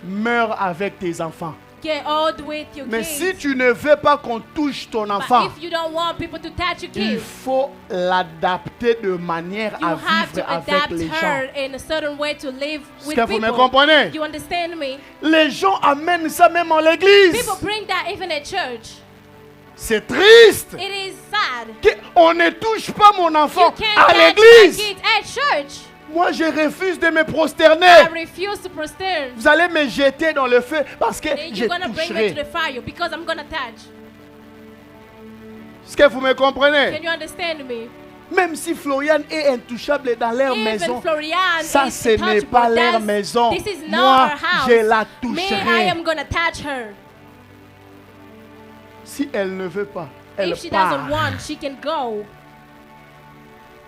meurs avec tes enfants.
Get old with your
Mais si
kids.
tu ne veux pas qu'on touche ton
But
enfant,
if you don't want people to touch your
il
kids,
faut l'adapter de manière
you
à
have
vivre
to
avec
adapt
les
her
gens.
in a certain way to live
Est-ce
with
que vous me
people.
comprenez?
You understand me?
Les gens amènent ça même en l'église.
People bring that even at church.
C'est triste.
It is sad.
On ne touche pas mon
You
enfant
can't
à
touch my
l'église.
kids at church.
Moi, je refuse de me
I
prosterner.
refuse to prostern.
Vous allez me jeter dans le feu parce que
Then
je
you're gonna bring me to
toucherai.
the fire because I'm gonna touch.
Est-ce que vous me comprenez?
Can you understand me?
Même si Florian est intouchable dans leur
Even
maison,
Florian
ça
is
ce n'est
untouchable.
pas leur
That's-
maison.
This is not
Moi,
her house.
je la
Me, I
toucherai.
am gonna touch her.
Si elle ne veut pas, elle
If she
part.
doesn't want, she can go.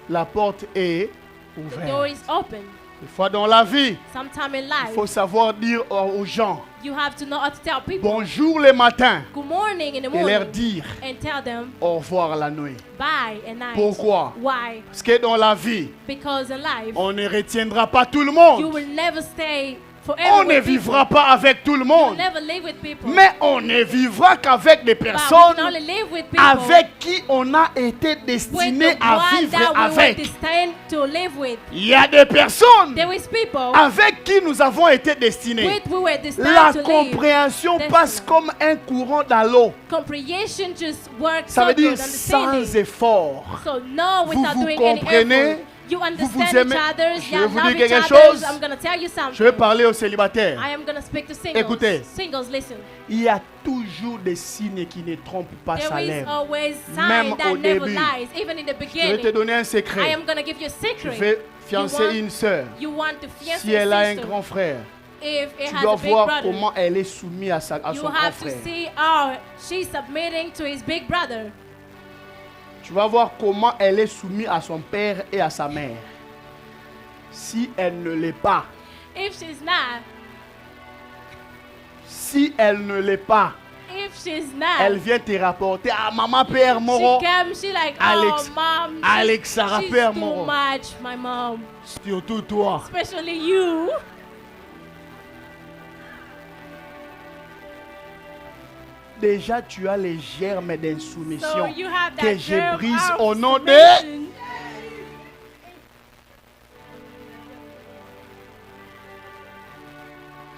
La porte est
The door
ouverte.
is open.
Des fois dans la vie,
Sometime in
il
life,
faut savoir dire aux gens
you have to know how to tell people
bonjour le matin
good morning in the
et leur
morning
dire
and tell them
au revoir la nuit.
bye at night.
Pourquoi?
Why?
Parce que dans la vie,
Because in life,
on ne retiendra pas tout le
you
monde.
will never stay forever
On ne
with
vivra
people.
pas avec tout le
You
monde,
never live with people.
mais on ne vivra qu'avec des
But we can
personnes
only live with people
avec qui on a été
with
destiné
the
à
one
vivre
that we were
avec.
destined to live with.
Il y a des personnes
There is people
avec qui nous avons été destinés.
with we were destined
La
to live.
compréhension
Destiny.
passe comme un courant dans l'eau.
Comprehension just works
Ça
so
veut dire
good.
sans
Understanding.
effort.
So no,
Vous
without
vous
doing any
comprenez?
effort. You
vous
understand
aimez?
each other.
Je
You
vais vous
love
dire
each
quelque
other.
chose.
I'm gonna tell you something.
Je vais parler aux célibataires.
I am gonna speak to singles.
Écoutez.
Singles, listen.
Il y a toujours des signes qui ne trompent pas sa
There is
lèvre.
always
Même
sign that
au
never
début.
lies, even in the
Je vais te
beginning.
donner un
I
secret.
am gonna give you a
Tu
secret.
fais fiancer
You want-
une sœur.
You want to fiance
Si elle a un
sister.
grand frère,
If it
tu
has
dois
a big
voir
brother,
comment elle est soumise à
you
son grand
have to
frère.
see how she's submitting to his big brother.
Tu vas voir comment elle est soumise à son père et à sa mère. Si elle ne l'est pas,
If she's not,
si elle ne l'est pas,
if she's not,
elle vient te rapporter à maman père
she
Moro.
comes, she like,
Alex-
oh mom,
Alexa
she's
Rapper
too
Moro.
much, my mom,
Surtout toi.
especially you.
Déjà tu as les germes
So
d'insoumission
you have
que
that
je
germ
brise
of
au nom de...
submission.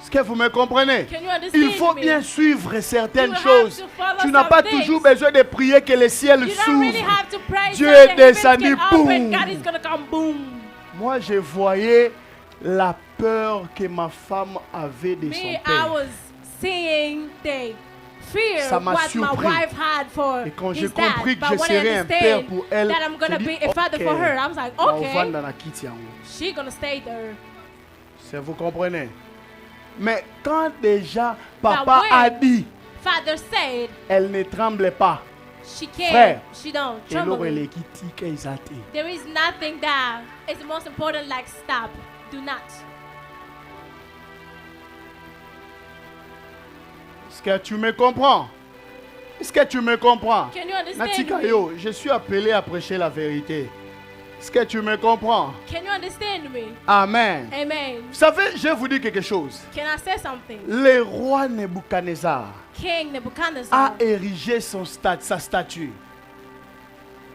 Est-ce que vous me comprenez?
Can you understand
Il faut
me?
bien suivre certaines
You have
choses.
to follow
Tu n'as
some
pas
things.
toujours besoin de prier que le ciel
You don't really
s'ouvre.
have to pray
Dieu
so
est
the heavens
descendu,
can open.
boum.
God is gonna come boom.
Moi, je voyais la peur que ma femme avait de
Me,
son
I
père.
was seeing the fear
Ça m'a
what
surpris.
my wife had for
Et quand j'ai
his dad.
compris que
But
je
when I
serais un père
understand
pour elle,
that I'm gonna
j'ai
be
dit,
a father for
ok,
her, I was like,
on va
okay,
dans la kiti en haut.
she gonna stay there.
Ça, vous comprenez? Mais quand déjà papa
when
a dit,
Father said
elle ne tremble pas.
she can't,
Frère,
she don't
Et l'autre,
tremble.
elle est kiti qu'ils a été.
There is nothing that is the most important like stop. Do not.
Est-ce que tu me comprends? Est-ce que tu me comprends?
Can you understand
Natika
me?
yo, je suis appelé à prêcher la vérité. Est-ce que tu me comprends?
Can you understand me?
Amen.
Amen.
Vous savez, je vais vous dire quelque chose.
Can I say something?
Le roi Nebuchadnezzar
King Nebuchadnezzar,
a érigé sa statue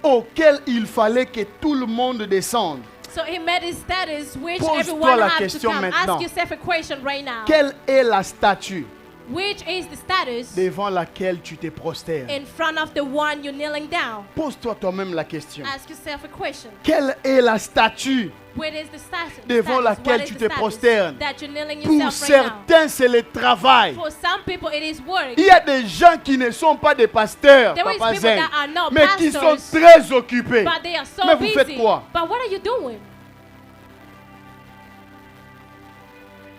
auquel il fallait que tout le monde descende.
so he made his status which
Pose-toi
everyone
la
has to
question
come.
maintenant.
Ask yourself a question right now.
Quelle est la statue
Which is the status
devant laquelle tu te prosternes?
in front of the one you're kneeling down?
Pose-toi toi-même la question.
Ask yourself a question.
Quelle est la statue?
What is the status?
Devant
status?
laquelle
What is
tu
the
te
status
prosternes.
that you're kneeling
Pour
yourself right now?
certains, c'est le travail.
For some people, it is work.
Il y a des gens qui ne sont pas des pasteurs,
There is
Papa
people
Zen,
that are not
mais qui sont
pastors,
très occupés.
but they are so
Mais vous
busy.
faites quoi?
But what are you doing?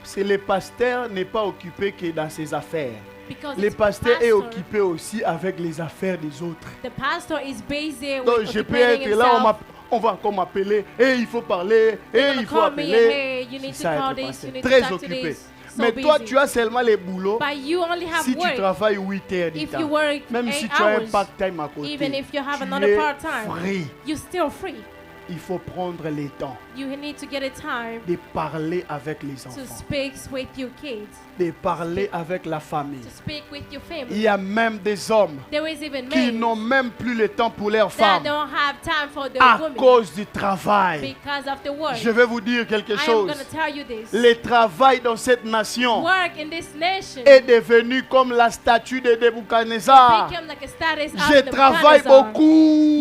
C'est le pasteur n'est pas occupé que dans ses affaires.
Because
Le
it's
pasteur est
pastor.
occupé aussi avec les affaires des autres.
The pastor is busy
Donc
with
je peux
occupating
être là,
himself.
on va encore m'appeler, et il faut parler, et
They're
il
gonna
faut
call me and,
appeler.
hey, you need
C'est
to
ça,
call
être
this,
pasteur.
you need to
Très
talk to
occupé.
this. So
Mais toi,
busy.
tu as seulement les boulots
But you only have
si tu
work.
travailles 8 heures du
If
temps.
you work
Même
8
si tu as un
hours,
part-time à côté,
even if you have
tu
another
es
part-time,
free.
you're still free.
Il faut prendre le temps
You need to get a time
de parler avec les
to
enfants,
speak with your kids,
de parler avec la famille.
to speak with your
Il
family.
y a même des hommes
There is even
qui
men
n'ont même plus le temps pour leurs
that
femmes
don't have time for the
à
women
cause du travail.
because of the work.
Je vais vous dire quelque
I am
chose.
going to tell you this.
Le travail dans cette nation
Work in this nation
est devenu comme la statue de Nebuchadnezzar.
became like a status
Je
of
travaille
Nebuchadnezzar.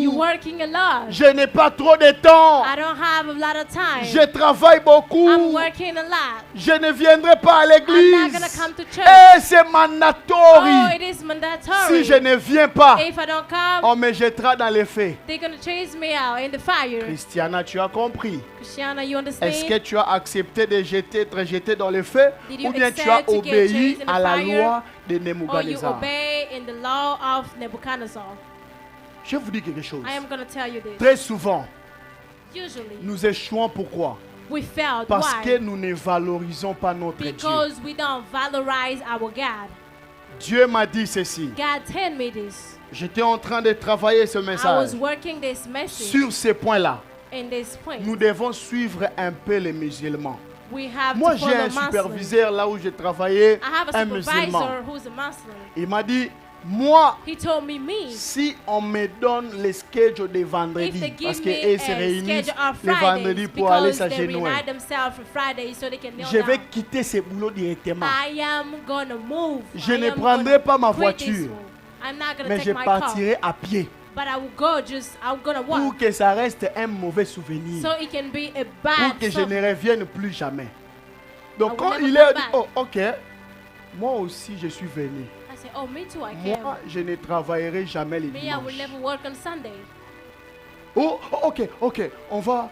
You're
beaucoup.
working a lot.
Je n'ai pas trop de temps.
I don't have a lot of time.
Je travaille beaucoup.
I'm working a lot.
Je ne viendrai pas à
I'm not
l'église.
gonna come to church.
Et c'est
Oh,
mandatory.
it is mandatory.
Si je ne viens pas,
If I don't come,
on me jettera dans les feux.
they're gonna chase me out in the fire.
Christiana, tu as compris.
Christiana, you
Est-ce
understand?
que tu as accepté d'être jeté dans le feu
Did you
ou bien tu as
accept to get
obéi
chased in the
à la
fire?
loi de
Or you
Nebuchadnezzar?
obey in the law of Nebuchadnezzar?
Je vous dis quelque chose.
I am gonna tell you this.
Très souvent,
Usually,
nous échouons. Pourquoi?
we failed.
Parce que
Why?
nous ne valorisons pas notre Dieu.
Because we don't valorize our God.
Dieu m'a dit ceci.
God told me this.
J'étais en train de travailler ce
I was
message.
working this message
Sur ces points-là,
in this point.
nous devons suivre un peu les musulmans.
We have
Moi,
to
j'ai
follow
un
Muslim.
superviseur là où j'ai travaillé,
I have a
un musulman.
supervisor who's a Muslim.
Il m'a dit, moi,
He told me,
si on me donne les schedule de
if they
vendredi, parce
give
qu'eux
me
se
a
réunissent
schedule on
le vendredi
Fridays
pour aller
because they
s'agenouiller,
reunite themselves for Fridays so they can kneel
je vais
down,
quitter ce boulot directement.
I am gonna move.
Je
I
ne
am
prendrai
gonna
pas ma
quit this
voiture,
one. I'm not gonna
mais
take
je
my car,
partirai à pied
but I will go. I'm gonna
pour
walk
que ça reste un mauvais souvenir,
so it can be a
pour
bad.
que je ne revienne plus jamais. Donc
I will
quand
never
il
come
est dit,
back.
oh ok, moi aussi je suis venu.
I said, oh, me too. I
Moi,
can.
je ne travaillerai jamais les
Me, I will
dimanches.
never work on Sunday.
Oh, ok, on va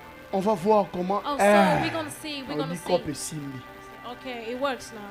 voir comment.
Oh, so we're gonna see. We're
on
gonna
dit
see.
qu'on peut simili.
Okay, it works now.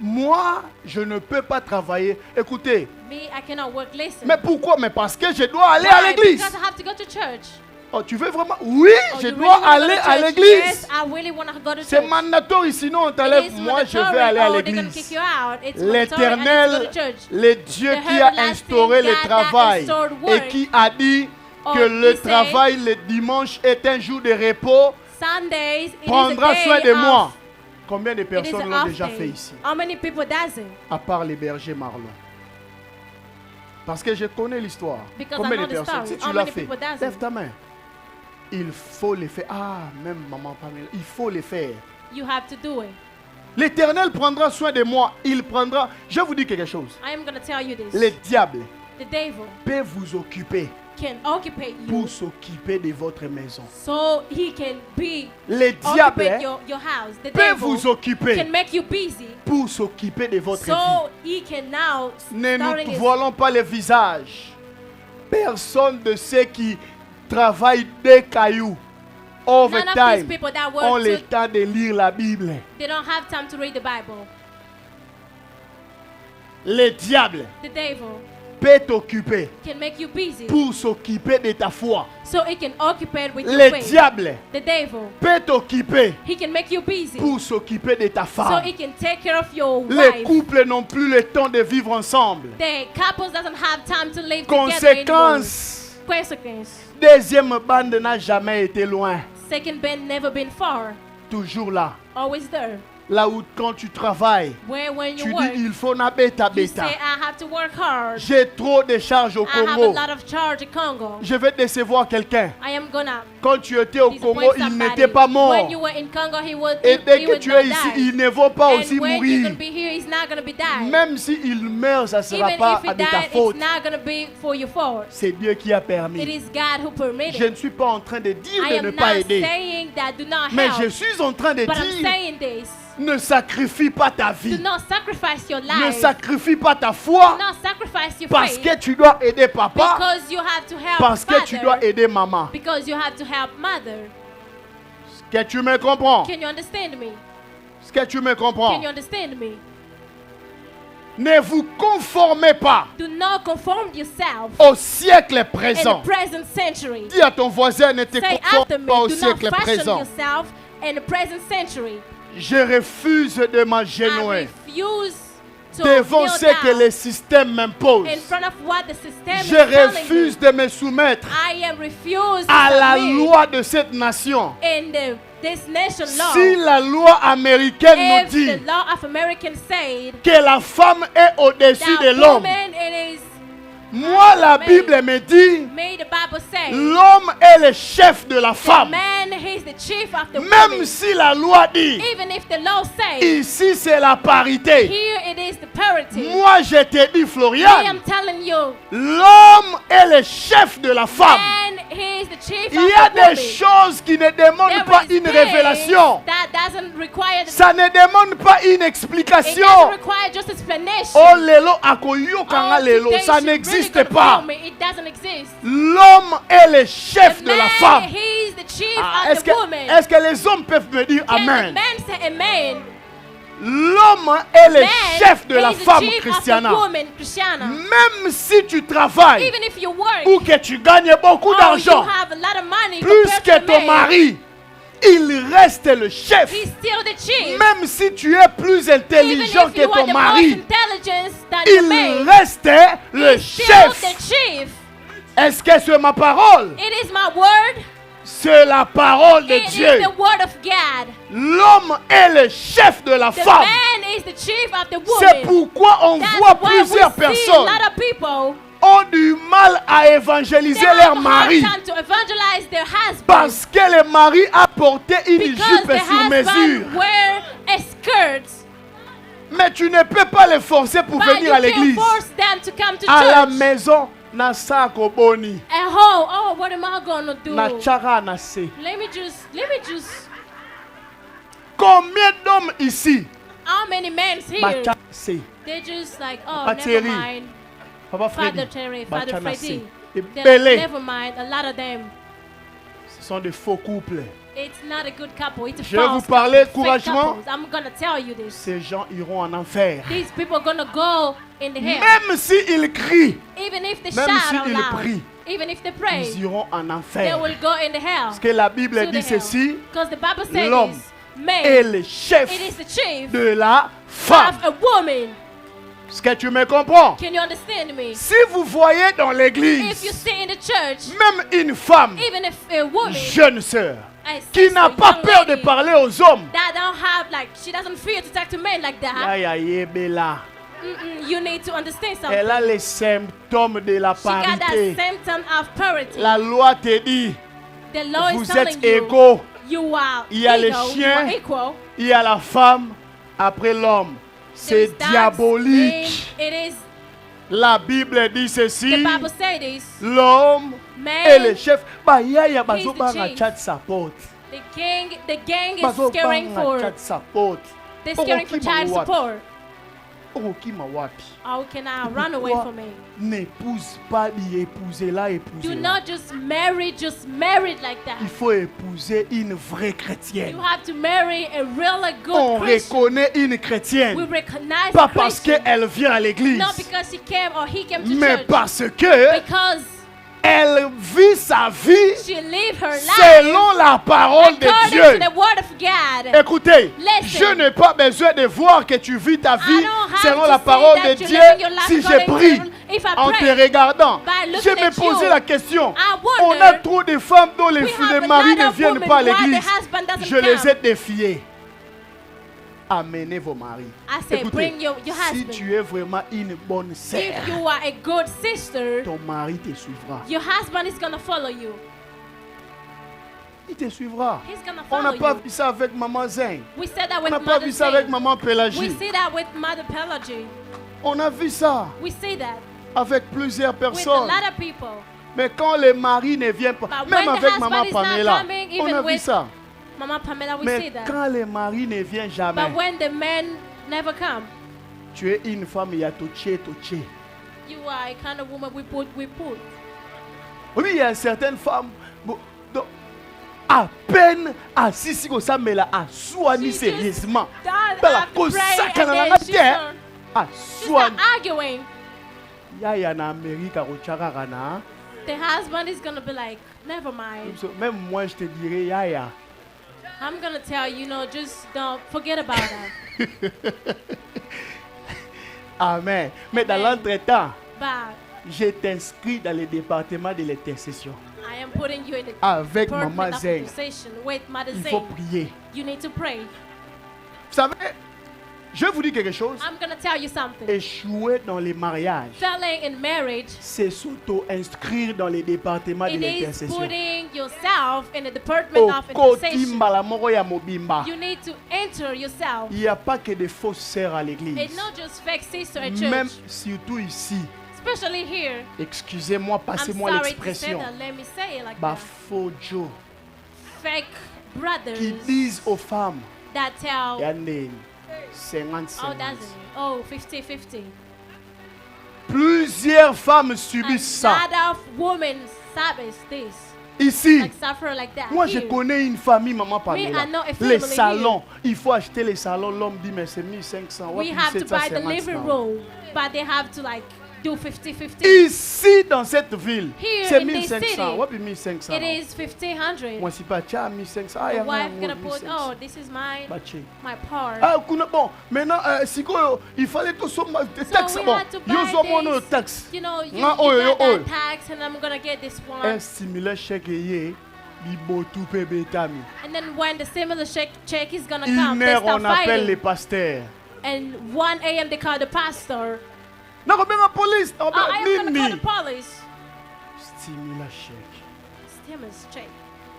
Moi, je ne peux pas travailler. Écoutez,
Me, I cannot work. Listen.
mais pourquoi? Mais parce que je dois aller à
Why?
l'église.
Because I have to go to church.
Oh, tu veux vraiment? Oui,
Oh,
je
you
dois
really wanna
aller
go to
à
church?
l'église.
Yes, I really want to go to
C'est
church.
mandatory, sinon on
It
t'enlève.
is
Moi, je vais
mandatory.
aller à
Oh, they're gonna kick
l'église.
you out. It's mandatory. I need to go
L'Éternel,
to church.
le Dieu
The
qui a
everlasting
instauré le
God that
travail
instaured
et
work.
qui a dit
Oh,
que
he
le
said,
travail le dimanche est un jour de repos,
Sundays, it
prendra
is a
soin
day
de moi.
off.
Combien de
It is
personnes
an
l'ont
off
déjà
day.
fait ici?
How many people does it?
À part les bergers Marlon. Parce que je connais l'histoire.
Because
Combien
I know
de
the
personnes?
story.
Si tu
How
l'as
many
fait,
people does
lève
it?
ta main. Il faut les faire. Ah, même maman Pamela, il faut les faire.
You have to do it.
L'Éternel prendra soin de moi. Il prendra. Je vous dis quelque chose.
I am gonna tell you this.
Le diable
The devil
peut vous occuper
can occupy you
pour s'occuper de votre maison.
so he can be
Le diable
occupy your house. The
peut
devil
vous occuper
can make you busy
pour s'occuper de votre vie.
so he can now
Ne
starting
nous
his-
voilons pas les visages. Personne de ceux qui travaillent des cailloux,
None of these
overtime,
people that
ont
work
le
to,
temps de lire la Bible.
they don't have time to read the Bible.
Le diable
The devil
peut t'occuper
can make you busy
pour s'occuper de ta foi.
so he can occupy with your
Le
faith.
diable
The devil,
peut t'occuper
he can make you busy
pour s'occuper de ta
so
femme.
he can take care of your
Les
wife.
couples n'ont plus le temps de vivre ensemble.
The couples doesn't have time to live together anymore.
Conséquence,
Consequence.
deuxième bande n'a jamais été loin.
Second band never been far.
Toujours là.
Always there.
Là où quand tu travailles,
Where when
tu
you work,
dis il faut na beta
you say
beta.
I have to work hard.
J'ai trop de charges au
I have a
Congo.
lot of charge in Congo.
Je vais décevoir quelqu'un.
I am gonna
Quand tu étais au Congo,
disappoint
il
somebody.
n'était pas mort.
When you were in Congo, he would,
Et dès
he
que
would
tu
not
es ici,
die.
il ne va pas
And
aussi
when you're
mourir.
gonna be here, he's not gonna be dying.
Même s'il meurt, ça ne sera
Even
pas
if he
de ta
died,
faute.
it's not gonna be for your fault.
C'est Dieu qui a
It
permis.
is God who permitted.
Je ne suis pas en train de dire
I
de ne
am
pas
not
aider.
saying that do not
Mais
help,
je suis en train de
but I'm
dire,
saying this.
ne sacrifie pas ta
Do
vie.
not sacrifice your
Ne
life.
sacrifie pas ta
Do
foi.
not sacrifice your
Parce
faith.
que tu dois aider papa.
Because you have to help
Parce que tu dois
father.
aider maman.
Because you have to help mother.
Est-ce que tu me comprends?
Can you understand me?
Est-ce que tu me comprends?
Can you understand me?
Ne vous conformez pas
Do not conform yourself
au siècle
in
présent.
the present century.
Dis à ton voisin, ne te
Say after
conforme
me,
pas au
do not
siècle
fashion
présent.
yourself in the present century.
Je refuse de
I
m'agenouiller
refuse to
devant
kneel
ce que
down
le système m'impose.
in front of what the system is
Je
telling
refuse
me.
de me soumettre
I am refused
à
to
la
submit
loi de cette nation.
in this nation law.
Si la loi américaine nous
If
dit
the law of American said
que la femme est au-dessus de
that
l'homme,
woman it is
moi la Bible me dit
made, the Bible says
l'homme est le chef de la
the
femme.
man is the chief of the
Même
woman.
si la loi dit
Even if the law says
ici c'est la parité.
here it is the parity.
Moi je te dis
I
Florian,
am telling you,
l'homme est le chef de la femme.
man he is the chief
Il y a
of the
des
woman.
choses qui ne demandent
There
pas
is
une
things
révélation.
that doesn't require the,
Ça ne demande pas une
it
explication.
doesn't require just explanation.
Oh lelo akoyokanga
Oh,
lelo,
today
ça
she really
n'existe
gonna
pas.
tell me it doesn't exist.
L'homme est le chef
The
de la
man,
femme.
he's the chief
Ah,
of
Est-ce
the woman.
que les hommes peuvent me dire
Can the
Amen?
man say amen?
L'homme est le
Man,
chef de la
he's the
femme,
chief of the
Christiana.
woman, Christiana.
Même si tu travailles
Even if you work,
ou que tu gagnes beaucoup
oh, you
d'argent,
have a lot of money
plus
compared
que
to
ton
man,
mari, il reste le chef.
he's still the chief.
Même si tu es plus
Even
intelligent
if
que
you are
ton
the
mari,
most intelligent than the
il
man,
reste le
he's still the
chef.
chief.
Est-ce que c'est ma parole?
It is my word.
C'est la parole de
It is
Dieu.
the word of God.
L'homme est le chef de la
The
femme.
man is the chief of the
C'est
woman.
pourquoi on
That's
voit
why we
plusieurs
see a
personnes
lot of people,
ont du mal à
they
évangéliser
have
leur
a hard
mari
time to evangelize their husband
parce que le mari a porté une
because
jupe
the
sur mesure.
husband wear a skirt.
Mais tu ne peux pas les forcer pour
But
venir
you
à
can't
l'église.
force them to come to
À la
church.
maison, na sako boni,
At home, oh, what am I gonna do?
na chara na se.
Let me just.
Combien d'hommes ici,
How many men
ma
here?
chara se.
They're just like, oh,
Papa
never
Thierry,
mind.
Papa
Father
Freddy,
Terry,
ma
Father
chara na
Freddy.
se. Et
They're
belé,
like, never mind. A lot of them.
ce sont des faux couples.
It's not a good couple. It's a
Je vais vous
false
parler
couple, fake
courageusement.
couples. I'm gonna tell you this.
Ces gens iront en enfer.
These people are gonna go in the hell.
Même s'ils crient,
Even if they
même
shout out
s'ils
loud,
prient,
even if they pray,
ils iront en
they
enfer.
will go in the hell.
Parce que la Bible
To the
dit
hell.
ceci,
Because the Bible says
l'homme
this,
est
man,
le chef
it is the chief
de la femme.
of a woman.
Est-ce que tu me comprends?
Can you understand me?
Si vous voyez dans
If you
l'église,
see in the church,
même une femme,
even if a woman,
jeune sœur,
a
qui
sister,
n'a pas
young
peur de
lady,
parler aux hommes,
that don't have like, she doesn't fear to talk to men like that.
aïe, aïe, Bella,
You need to understand something.
elle a les symptômes de la
She got that
parité.
symptom of purity.
La loi te dit,
The law is
vous
telling
êtes
you,
égaux.
you are
Il y a les
equal, you
chiens.
are equal.
Il y a la femme après l'homme. C'est
There's dogs
diabolique.
and It is,
La Bible dit
the
ceci,
Bible says this,
l'homme est le
man,
chef. Ba yaya
He's
bazo
the
banga
chief.
chat support.
the gang is
Bazo
scaring
banga
for,
chat support.
they're scaring for child support.
Orokima wapi.
How can I run away
Pourquoi
from me?
n'épouse pas d'y épouser là,
Do
épouser là.
not just marry like that.
Il faut épouser une vraie
You
chrétienne.
have to marry a really
On
good Christian.
reconnaît une
We
chrétienne.
recognize
Pas
a
parce
Christian,
qu'elle vient à l'église,
not because she came or he came to
mais
church,
parce que
because
elle vit sa vie
she lived her life
selon la parole de
according
Dieu.
to the word of God.
Écoutez,
Listen.
je n'ai pas besoin de voir que tu vis ta
I
vie
don't have
selon
to
la
see
parole
that
de
you're
Dieu
living your life
si je
according to
prie
the- if I
en te
pray.
regardant.
By
Je
looking
me
at
posais
you,
la question.
I
On
wonder,
a trop de femmes dont les
we have a
maris
lot
ne
of
viennent
women
pas à
why the
l'église.
husband doesn't
Je les ai
come.
défiées. Amenez vos maris.
I say,
Écoutez,
bring your
si
husband.
tu es vraiment une bonne sœur,
If you are a good sister,
ton mari te suivra.
your husband is gonna follow you.
Il te suivra.
He's gonna
On n'a
follow
pas
you.
vu ça avec maman Zeng.
We said that
On
with
n'a pas
Mother
vu ça avec
Zane.
maman
We
Pélagie.
see that with Mother Pelagie.
On a vu ça
We see that
avec plusieurs
with a
personnes.
lot of people.
Mais quand les maris ne viennent pas,
But
même
when the
avec maman
husband is not
Pamela,
coming,
on
even
a vu
with
ça.
Mama Pamela, we see
Mais
that.
quand les maris ne viennent jamais,
But when the men never come,
tu es une femme, il y a toché.
you are a kind of woman we put.
Oui, il y a certaines femmes, bon, donc, à peine assises comme ça, mais là, à soigner
She just
sérieusement.
God
Bella,
have to
cause
pray
ça,
and
quand on
then
a
she's
dit,
not,
à
she's not
soigner.
arguing.
Il y a en Amérique, à Rochara,
The husband is gonna be like, never mind.
même moi, je te dirais, Yaya.
I'm gonna tell you, just don't forget about that.
Amen. Mais dans
Amen.
l'entretemps,
But
je t'inscris dans le département de l'intercession.
I am putting you in the
Avec
department
Maman
of
Zeng,
conversation with Mother
il faut
Zane.
prier.
You need to pray.
Vous savez, je vais vous dire quelque chose.
I'm gonna tell you something.
Échouer dans les mariages,
Failing in marriage,
c'est s'auto-inscrire dans les départements de
it is
l'intercession.
putting yourself in the department of
Okoti
intercession.
mbala moko ya mobimba.
You need to enter yourself.
Il n'y a pas que des fausses sœurs à l'église.
It's not just fake sister at
Même
church,
surtout ici.
especially here.
Excusez-moi,
I'm
passez-moi
sorry to say
l'expression.
that. Let me say it like
Bah,
that.
faux Joe
Fake brothers
qui disent aux femmes,
that tell,
Yandé,
oh,
50-50.
doesn't it? Oh, 50-50.
Plusieurs femmes
A
subissent ça.
lot of women service this,
Ici,
like suffer like that.
moi je
Here.
connais une famille, maman Pamela.
I know a family
Les salons, il faut acheter les salons. L'homme dit, mais c'est 1500.
We have to buy the living room, but they have to like do 50-50.
Ici, dans cette ville,
Here
c'est
in this
1500.
city,
Ouais, puis 1500.
It is 1500.
Moi, si pas, tiens, 1500. Ah,
The
y a
wife
rien,
gonna put,
1500.
oh, this is
Baché.
my part.
Ah, bon, maintenant, si il fallait tout ça, des taxes.
we
Bon,
had to buy
yo, so mon
this.
taxe.
You know, you
Ah, oh,
got
oh, oh.
that tax, and I'm gonna get this
Un
one.
similaire chèque, yé, Libotu pe betami.
And then when the stimulus check is gonna
1
come, they
heure,
start
on appelle les
fighting.
pasteurs.
And 1 a.m. they call the pastor.
Nakobenga police.
Oh, I am gonna call the
Nini.
police.
Stimula chèque.
Stimulus check.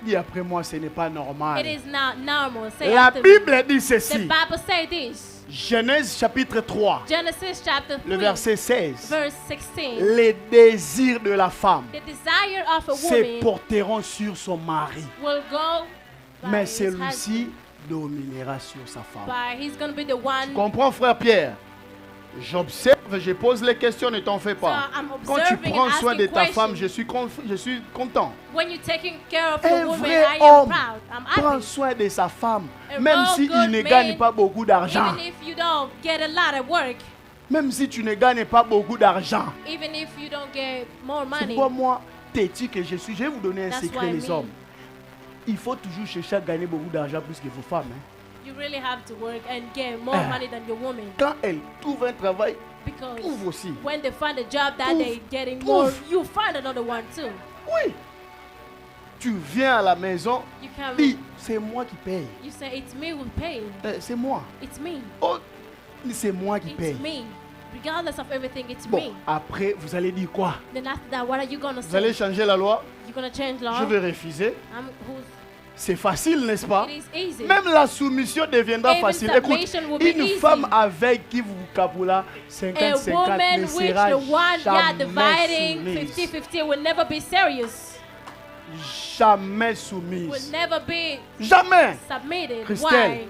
Dis après moi, ce n'est pas normal.
It is not normal. Say
La
after me.
Bible dit
The
ceci.
Bible say this.
Genèse chapitre 3,
Genesis chapter 3,
le verset 16.
verse 16.
Les désirs de la femme
The desire of a
se
woman
porteront sur son mari,
will go by
mais
his
celui-ci
husband.
dominera sur sa femme.
By he's gonna be the one.
Comprends, frère Pierre? J'observe, je pose les questions, ne t'en fais
So
pas.
I'm
Quand tu
observing
prends
and
soin de
asking
ta femme,
questions.
je suis content.
When you're taking care of
Un
your woman,
vrai
I am
homme
proud. I'm
prend
happy.
soin de sa femme,
A
même
real
s'il
good
ne
man,
gagne pas beaucoup d'argent.
Even if you don't get a lot of work,
Même si tu ne gagnes pas beaucoup d'argent.
even if you don't get more
C'est
money,
pourquoi moi, têtu que je suis, je vais vous donner un
That's
secret,
what I
les
mean.
hommes. Il faut toujours chercher à gagner beaucoup d'argent plus que vos femmes. Hein.
you really have to work and get more money than your woman.
Quand elles trouvent un travail,
Because
trouve aussi.
when they find a job that
Prove.
they getting more,
Prove.
you find another one too.
Oui. Tu viens à la maison,
You can.
dis, c'est moi qui paye.
You say it's me who pay.
C'est moi.
It's me.
Oh, c'est moi qui paye.
It's me. Regardless of everything, it's
Bon,
me.
après, vous allez dire quoi?
Then after that, what are you gonna
Vous
say?
allez changer la loi?
You're gonna change law?
Je vais refuser.
Who's,
C'est facile, n'est-ce pas?
it is easy.
Même la soumission deviendra
Even
facile. Écoute,
submission will be
une
easy.
femme avec qui vous capula
A
50-50
woman
ne
which
sera
the one dividing
jamais soumise.
50-50 will never be serious.
Jamais
Will
soumise.
never be
Jamais.
submitted.
Christelle,
Why?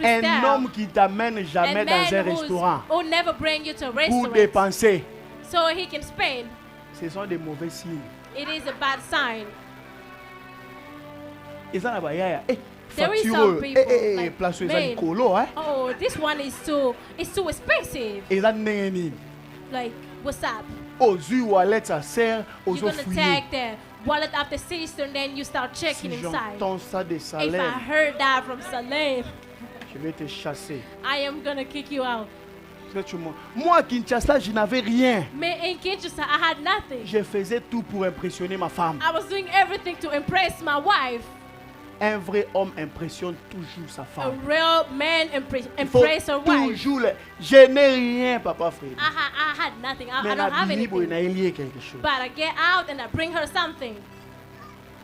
Un
Christelle,
homme qui t'amène jamais
a
dans un
man
restaurant
who never bring you to a
pour
restaurant
dépenser,
so he can spend.
ce sont des mauvais signes.
It is a bad sign.
Et ça, là-bas, yaya,
There is some
factureux,
people, like
place
men.
Nicolo, hein.
Oh, this one is too expensive.
Et ça, ndenge nini.
Like, what's up?
Ozu wallet, ça sert aux
You're gonna
fouillés.
take the wallet of the sister and then you start checking
Si
inside.
j'entends ça de
If I
salaire,
heard that from Salem,
je vais te chasser.
I am gonna kick you out.
Parce que moi, à Kinshasa, je n'avais rien.
Me in Kinshasa, I had nothing.
Je faisais tout pour impressionner ma femme.
I was doing everything to impress my wife.
Un vrai homme impressionne toujours sa
A
femme.
real man
Il faut
impress her wife.
toujours je n'ai rien, papa Freddy.
I had nothing. I
Mais
don't have
la Bible, il
anything.
y a quelque chose.
But I get out and I bring her something.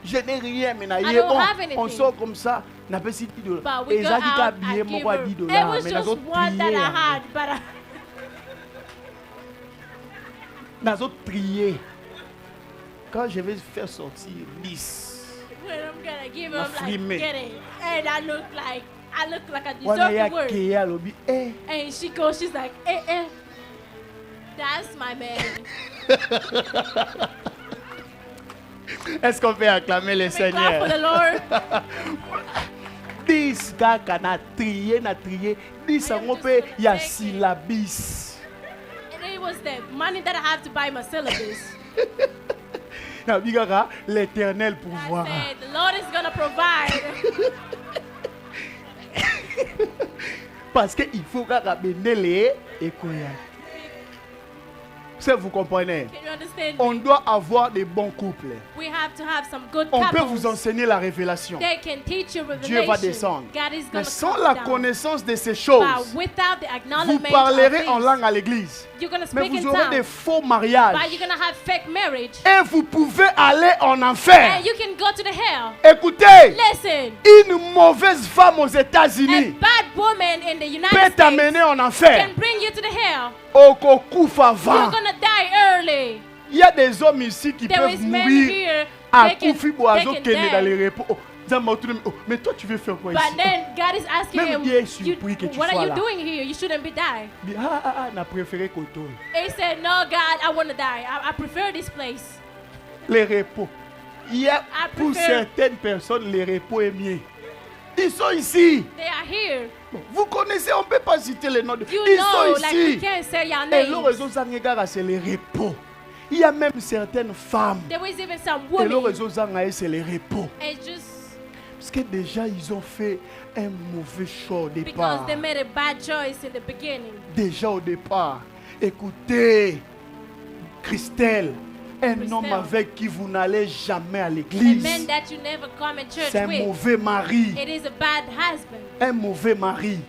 Je n'ai rien, mais
I don't have anything.
on sort comme ça, n'a pas si $10.
But we
Et
go
ça qui
out,
t'a
I
habillé,
give
moi,
her.
$10.
It was
Mais
just
les autres
one that I
triés.
had, but
Les autres triés. Quand je vais faire sortir 10,
when I'm gonna give her,
Ma
I'm like,
frimée.
get it. And I look like I
wana
deserve
ya
the word.
keya lobi,
And she goes, she's like, that's my man.
Est-ce qu'on peut acclamer le
Can we clap for the
Seigneur?
Lord?
10 kaka na trié, 10
I am
yango
just
mpe
gonna
ya
take it.
syllabis.
And it was the money that I have to buy my syllabus.
Nabi kaka l'éternel
I
pouvoir.
said, the Lord is gonna provide.
Parce qu'il faut kaka benele ekoya. Ça vous comprenez?
Can you understand?
On doit avoir des bons couples.
We have to have some good
On peut
couples.
vous enseigner la révélation.
They can teach you
Dieu va
revelation.
descendre.
God is
Mais
gonna
sans
come
la
down.
connaissance de ces
But
choses,
without the
vous
acknowledgement
parlerez
of
en
this,
langue à l'église.
you're gonna
Mais
speak in
vous aurez des
tongues.
faux mariages.
But you're gonna have fake marriage.
Et vous pouvez aller en enfer.
And you can go to the hell.
Écoutez,
Listen,
une mauvaise femme aux
a
États-Unis
bad woman in the United
peut
States
t'amener en enfer.
can bring you to the hell.
Okokufa
You're
avant.
gonna die early.
Il y a des hommes ici qui
There
peuvent
is men
mourir
here,
à
they can
Koufi Boazo
die.
Kende dans les repos. Oh, Nzamba Otounem, oh, mais toi tu veux faire quoi
But
ici?
then God is asking
Même
him,
Dieu est surpris que tu
what
sois
are you
là.
doing here? You shouldn't be dying.
Dit, n'a préféré Koto.
He said, no, God, I want to die. I prefer this place.
Les repos. Il y a
I
pour
prefer-
certaines personnes, les repos est mieux. Ils sont ici.
They are here.
Bon, vous connaissez, on ne peut pas citer les noms de.
You
Ils
know,
sont
like we
ici.
can't say your
Et leur
names.
raison, Zangegara, c'est les repos. Il y a même certaines femmes.
There was even some
Et leur
women.
raison, Zangaye, c'est les repos.
It's just
Parce que déjà, ils ont fait un mauvais choix au
because
départ.
they made a bad choice in the beginning.
Déjà au départ. Écoutez, Christelle, Un
Be
homme
still.
avec qui vous n'allez jamais à
A
l'église.
man that you never come in church
C'est un
with.
mauvais mari.
It is a bad husband.
Un mauvais mari.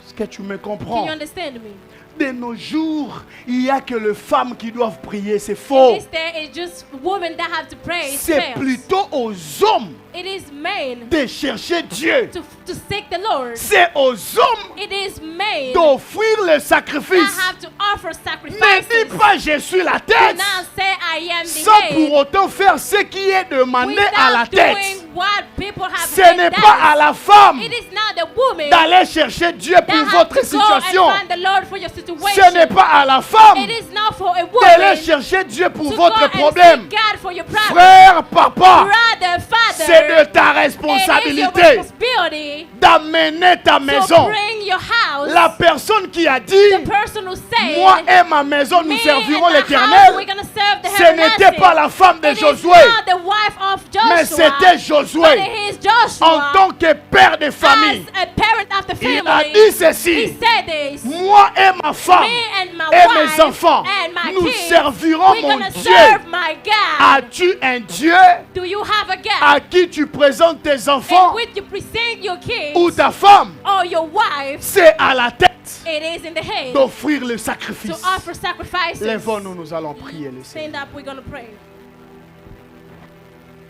Est-ce que tu me
Can
comprends?
you understand me?
De nos jours, il n'y a que les femmes qui doivent prier. C'est
In
faux.
this day, it's just women that have to pray. It's
C'est
fails.
plutôt aux hommes
It is men
de chercher Dieu.
to seek the Lord.
C'est aux hommes
It is men
d'offrir le
that
sacrifice.
have to offer
Ne dis
sacrifices.
pas je suis la
Do
tête
not say I am the
sans pour
head
autant faire ce qui est demandé à la
without
tête.
doing what people have
Ce
laid
n'est
down.
pas à la femme
It is not the woman
d'aller chercher Dieu
that
pour
have
votre
to go
situation.
and find the Lord for your
Ce
situation.
n'est pas à la femme
It is not for a
d'aller
woman
chercher Dieu pour
to
votre
go and
problème.
seek God for your problem.
Frère, papa,
Brother, father,
c'est de ta
it is your
responsabilité
responsibility
d'amener ta
to
maison.
bring your house.
La personne qui a dit,
The person who said,
moi et ma maison, nous
me
servirons
and my house,
l'Éternel,
we're gonna serve the
ce n'était
everlasting.
pas la femme de
It is
Josué,
not the wife of
mais
Joshua,
c'était
but
Josué.
it is Joshua.
En tant que père de famille,
As a parent of the
il
family,
a dit
he
ceci:
said this.
moi et ma femme
Me and my
et
wife
mes enfants,
and my
nous
kids,
servirons
we're
mon
gonna
Dieu.
serve my God.
As-tu un Dieu
Do you have a God
à qui tu présentes tes
in
enfants
which you present your kids
ou ta femme?
or your wife?
C'est à la tête
It is in the head
d'offrir le
to
sacrifice.
offer sacrifices.
Lèvons-nous, nous allons prier le Seigneur.
Stand up, we're gonna pray.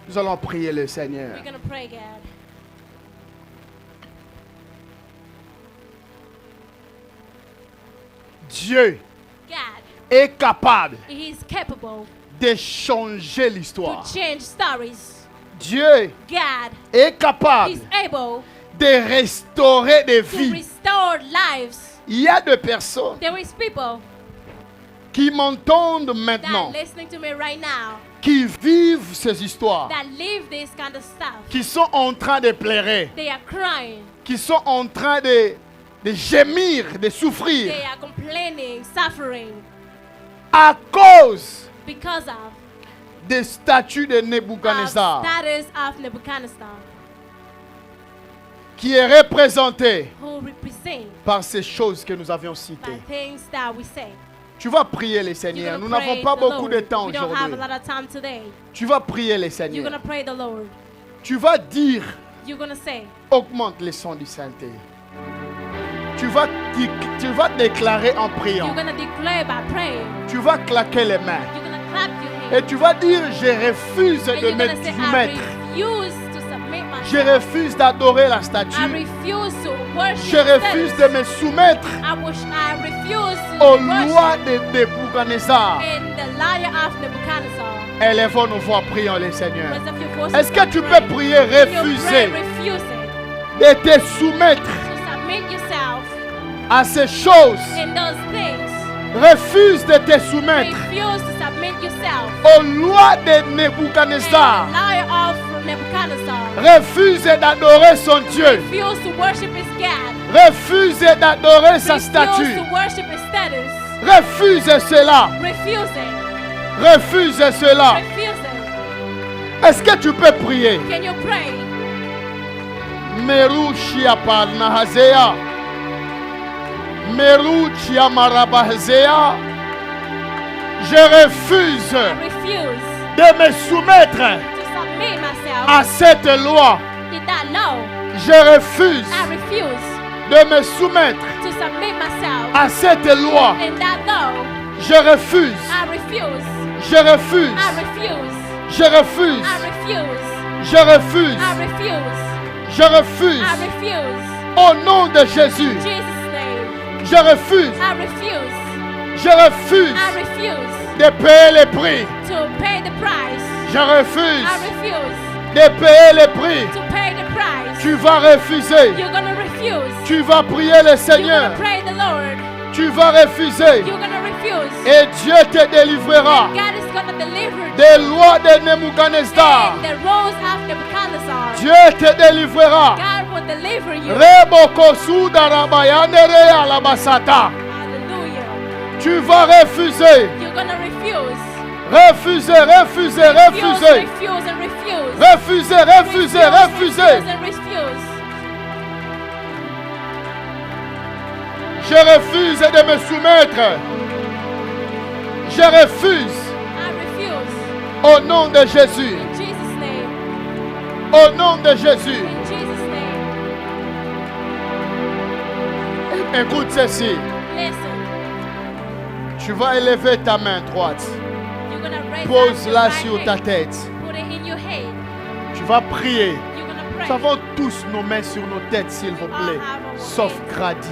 Nous allons prier le Seigneur.
We're gonna pray, God.
Dieu
God,
est capable
He is capable
de changer l'histoire.
to change stories.
Dieu
God,
est capable
He's able
de restaurer des
to
vies.
restore lives.
Il y a des personnes
There is people
qui m'entendent
that
maintenant,
are listening to me right now
qui vivent ces histoires,
that live this kind of stuff.
qui sont en train de pleurer,
They are crying.
qui sont en train de gémir, de souffrir
They are complaining, suffering
à cause
because of
des statues de Nebuchadnezzar
status of Nebuchadnezzar,
qui est représenté
who represent
par ces choses que nous avions
by
citées.
things that we say.
Tu vas prier le
You're
Seigneur.
gonna
Nous n'avons
pray
pas
the
beaucoup de
Lord.
temps
We don't have a
aujourd'hui.
lot of time today.
Tu vas prier le
You're
Seigneur.
gonna pray the Lord.
Tu vas dire,
You're gonna say,
augmente le son du Saint-Esprit. Tu vas déclarer en priant.
you're gonna declare by praying.
Tu vas claquer les mains.
You're gonna clap your
Et
hands.
tu vas dire, je refuse
And
de
you're
me
gonna say, I
soumettre.
refuse to submit
Je
myself.
refuse d'adorer la
I
statue.
refuse to worship
Je refuse
status.
de me soumettre
I refuse to
aux
worship
lois de Nebuchadnezzar.
in the liar of Nebuchadnezzar.
Élevons nos voix, prions le Seigneur.
Raise up your voices
Est-ce que
and
tu
pray.
peux prier,
Can you
refuser
pray, refuse it,
de te soumettre
to submit yourself
à ces choses?
in those things.
Refuse de te soumettre
Refuse to submit yourself
aux lois de
in
Nebuchadnezzar.
the liar of Nebuchadnezzar.
Refuse d'adorer son Dieu.
Refuse to worship his God.
Refuse d'adorer sa
Refuse
statue.
to worship his status.
Refuse cela.
Refuse it.
Refuse cela.
Refuse it.
Est-ce que tu peux prier?
Can you pray?
Merushia parnahazea. Meruchia marabahazea. Je refuse
I refuse
de me soumettre
to submit myself
à cette loi.
to that law.
Je refuse
I refuse
de me soumettre
to submit myself
à cette loi.
in that law.
Je refuse.
I refuse.
Je refuse.
I refuse.
Je refuse.
I refuse.
Je refuse.
I refuse.
Je refuse.
I refuse.
Au nom de Jésus.
Jesus' name.
Je refuse.
I refuse.
Je refuse
I refuse
de payer les prix.
to pay the price.
Je refuse
I refuse
de payer les prix.
to pay the price.
Tu vas refuser.
You're gonna refuse.
Tu vas prier le
You're
Seigneur.
gonna pray the Lord.
Tu vas refuser.
You're gonna refuse.
Et Dieu te délivrera
God is gonna deliver you
des lois de Nebuchadnezzar.
in the rose of Nebuchadnezzar.
Dieu te délivrera.
God will deliver you.
Rebokosuda rabayanere alabasata.
Hallelujah.
Tu vas refuser.
You're gonna refuse.
Refuser, refuser, refuser.
Refuse and refuse.
Refuser, refuser, refuser.
Refuse and refuse.
Je refuse de me soumettre. Je refuse
I
Au nom de Jésus.
In Jesus' name.
Au nom de Jésus.
In Jesus' name.
Écoute ceci.
Listen.
Tu vas élever ta main droite.
You're gonna raise up
Pose-la
your
sur
right
ta
hand.
tête.
Put it in your head.
Tu vas prier.
You're gonna pray.
Nous avons tous nos mains sur nos têtes, s'il vous plaît. Sauf Grady.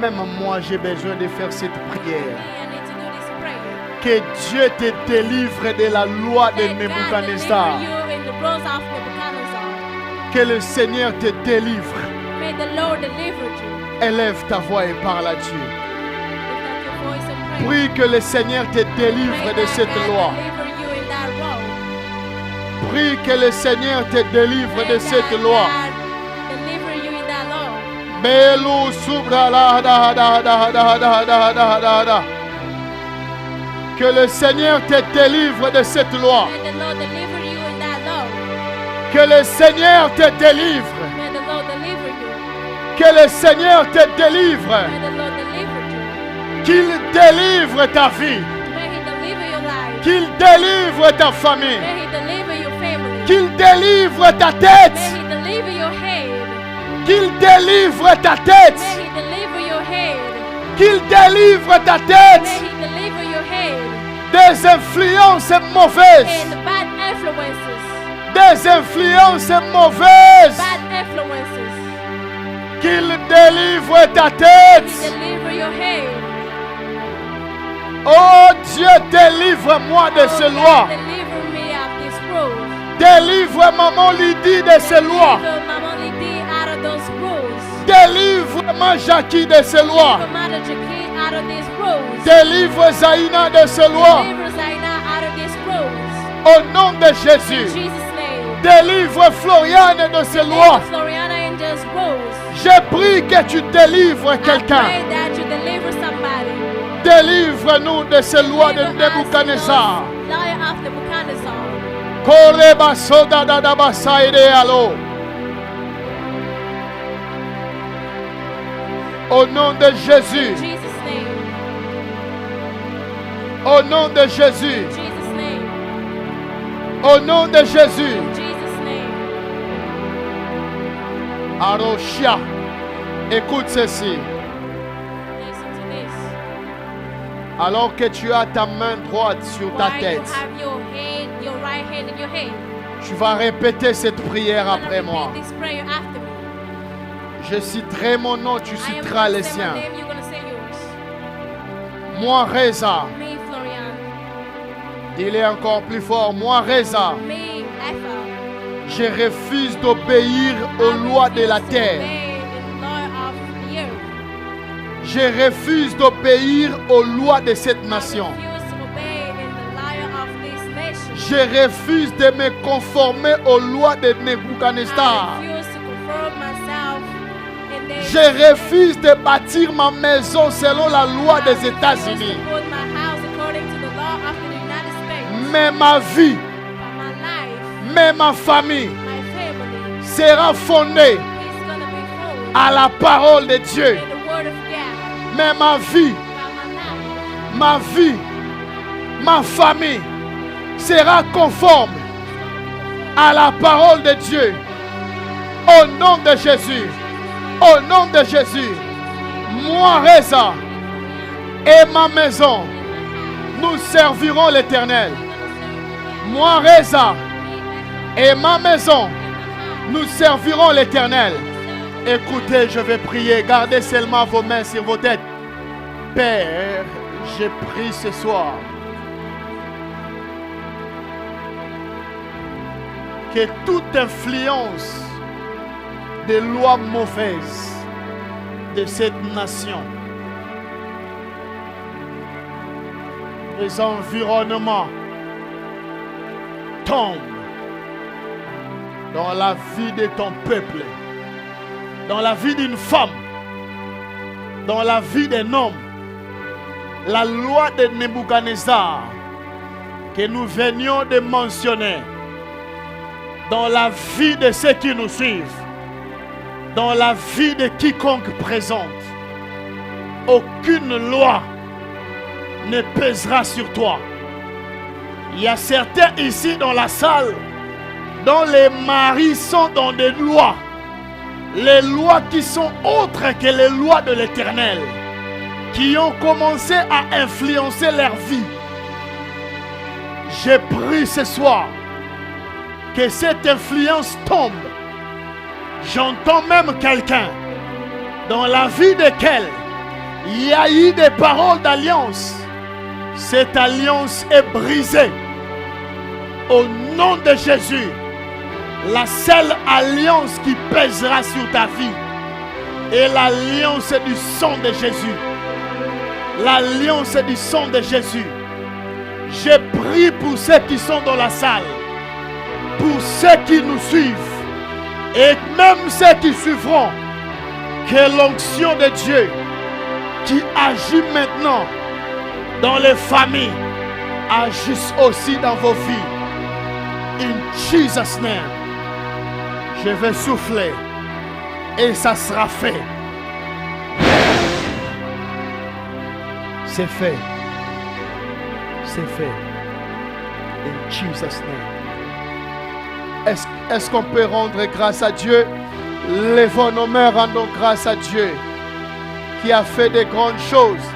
Même moi, j'ai besoin de faire cette prière.
I need to do this prayer.
Que Dieu te délivre de la loi de
Let God
Nebuchadnezzar.
deliver you in the rose of Nebuchadnezzar.
Que le Seigneur te délivre.
May the Lord deliver you.
Élève ta voix et parle à Dieu.
Lift up your voice and pray.
Prie que le Seigneur te délivre
Pray
de
that
cette
God
loi.
deliver you in that road.
Prie que le Seigneur te délivre
Pray
de
that
cette loi.
God deliver you in that law.
Belu subra la da da da da da da da da da. Que le Seigneur te délivre de cette loi.
May the Lord deliver you in that law.
Que le Seigneur te délivre.
May the Lord deliver you.
Que le Seigneur te délivre.
May the Lord deliver you.
Qu'il délivre ta vie.
May He deliver your life.
Qu'il délivre ta famille.
May He deliver your family.
Qu'il délivre ta tête.
May He deliver your head.
Qu'il délivre ta tête.
May He deliver your head.
Qu'il délivre ta
May
tête
He deliver your head.
des influences mauvaises.
And bad influences.
Des influences mauvaises.
Bad influences.
Qu'il délivre ta tête.
Deliver your head.
Oh Dieu, délivre-moi de ces lois.
Deliver me of this rules.
Délivre maman Lydie de ces lois.
Deliver Mama Lydie out of those rules.
Délivre maman Jackie de ces lois.
Deliver Mother Jackie out of these rules.
Délivre Zaina de ces lois.
Deliver Zaina out of these rules.
Au nom de
In
Jésus.
Jesus' name.
Délivre Floriane de ces lois.
Deliver Floriana in those rules.
Je prie que tu délivres
I
quelqu'un.
pray that you deliver somebody.
Délivre-nous de ces lois de
Deliver us from
Nebuchadnezzar.
those liar of Nebuchadnezzar.
Koreba soda da da basaide alo. Au nom de Jésus.
In Jesus' name.
Au nom de Jésus.
In Jesus' name.
Au nom de Jésus.
In Jesus' name.
Aroshia. Écoute ceci.
Listen to this.
Alors que tu as ta main droite sur ta
While you
tête,
have your right hand in your head,
tu vas répéter cette prière
you're gonna
après moi.
repeat this prayer after me.
Je citerai mon nom, tu
I am
citeras
gonna
les
say my
siens.
name, you're gonna say yours.
Moi, Reza.
Me, Florian.
Dis-le encore plus fort. Moi, Reza.
Me, Ethel.
Je refuse d'obéir aux lois de la terre. Je refuse d'obéir aux lois de cette nation. Je refuse de me conformer aux lois de Nebuchadnezzar. Je refuse de bâtir ma maison selon la loi des États-Unis. Mais ma vie, mais ma famille sera fondée à la parole de Dieu. Mais ma vie, ma famille sera conforme à la parole de Dieu. Au nom de Jésus. Au nom de Jésus. Moi, Reza, et ma maison, nous servirons l'Éternel. Moi, Reza, et ma maison, nous servirons l'Éternel. Écoutez, je vais prier. Gardez seulement vos mains sur vos têtes. Père, je prie ce soir que toute influence des lois mauvaises de cette nation, des environnements, tombe dans la vie de ton peuple, dans la vie d'une femme, dans la vie d'un homme. La loi de Nebuchadnezzar que nous venions de mentionner dans la vie de ceux qui nous suivent, dans la vie de quiconque présente, aucune loi ne pèsera sur toi. Il y a certains ici dans la salle dont les maris sont dans des lois. Les lois qui sont autres que les lois de l'Éternel. Qui ont commencé à influencer leur vie. J'ai prie ce soir que cette influence tombe. J'entends même quelqu'un dans la vie desquels il y a eu des paroles d'alliance. Cette alliance est brisée. Au nom de Jésus, la seule alliance qui pèsera sur ta vie est l'alliance du sang de Jésus. L'alliance du sang de Jésus. Je prie pour ceux qui sont dans la salle, pour ceux qui nous suivent et même ceux qui suivront, que l'onction de Dieu qui agit maintenant dans les familles agisse aussi dans vos vies. In Jesus' name, je vais souffler et ça sera fait. C'est fait. C'est fait. In Jesus' name. Est-ce qu'on peut rendre grâce à Dieu? Lèvons nos mains, rendons grâce à Dieu qui a fait de grandes choses.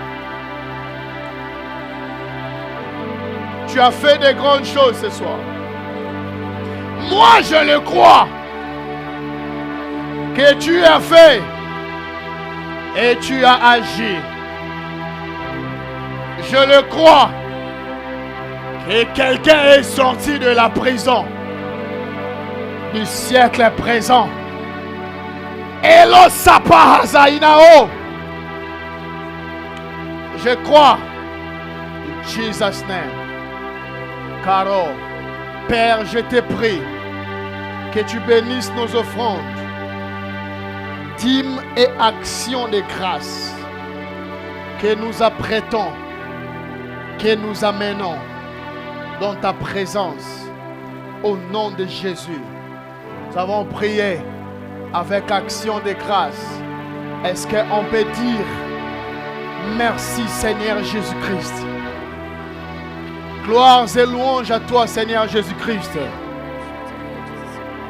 Tu as fait de grandes choses ce soir. Moi, je le crois que tu as fait et tu as agi. Je le crois que quelqu'un est sorti de la prison du siècle présent. Elo Sapa Hazainao. Je crois. In Jesus' name. Caro, Père, je te prie que tu bénisses nos offrandes, dîmes et actions de grâce que nous apprêtons, que nous amenons dans ta présence. Au nom de Jésus, nous avons prié avec action de grâce. Est-ce qu'on peut dire merci Seigneur Jésus-Christ? Gloire et louange à toi Seigneur Jésus-Christ.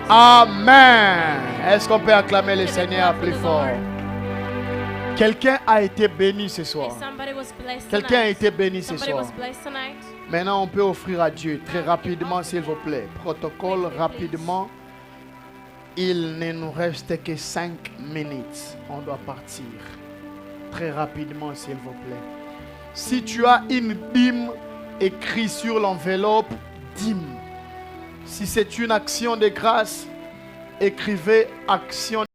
Amen. Est-ce qu'on peut acclamer le Seigneur plus fort? Quelqu'un a été béni ce soir. Quelqu'un a été béni ce soir. Maintenant, on peut offrir à Dieu très rapidement, s'il vous plaît. Protocole rapidement. Il ne nous reste que 5 minutes. On doit partir. Très rapidement, s'il vous plaît. Si tu as une dîme, écrit sur l'enveloppe dîme. Si c'est une action de grâce, écrivez action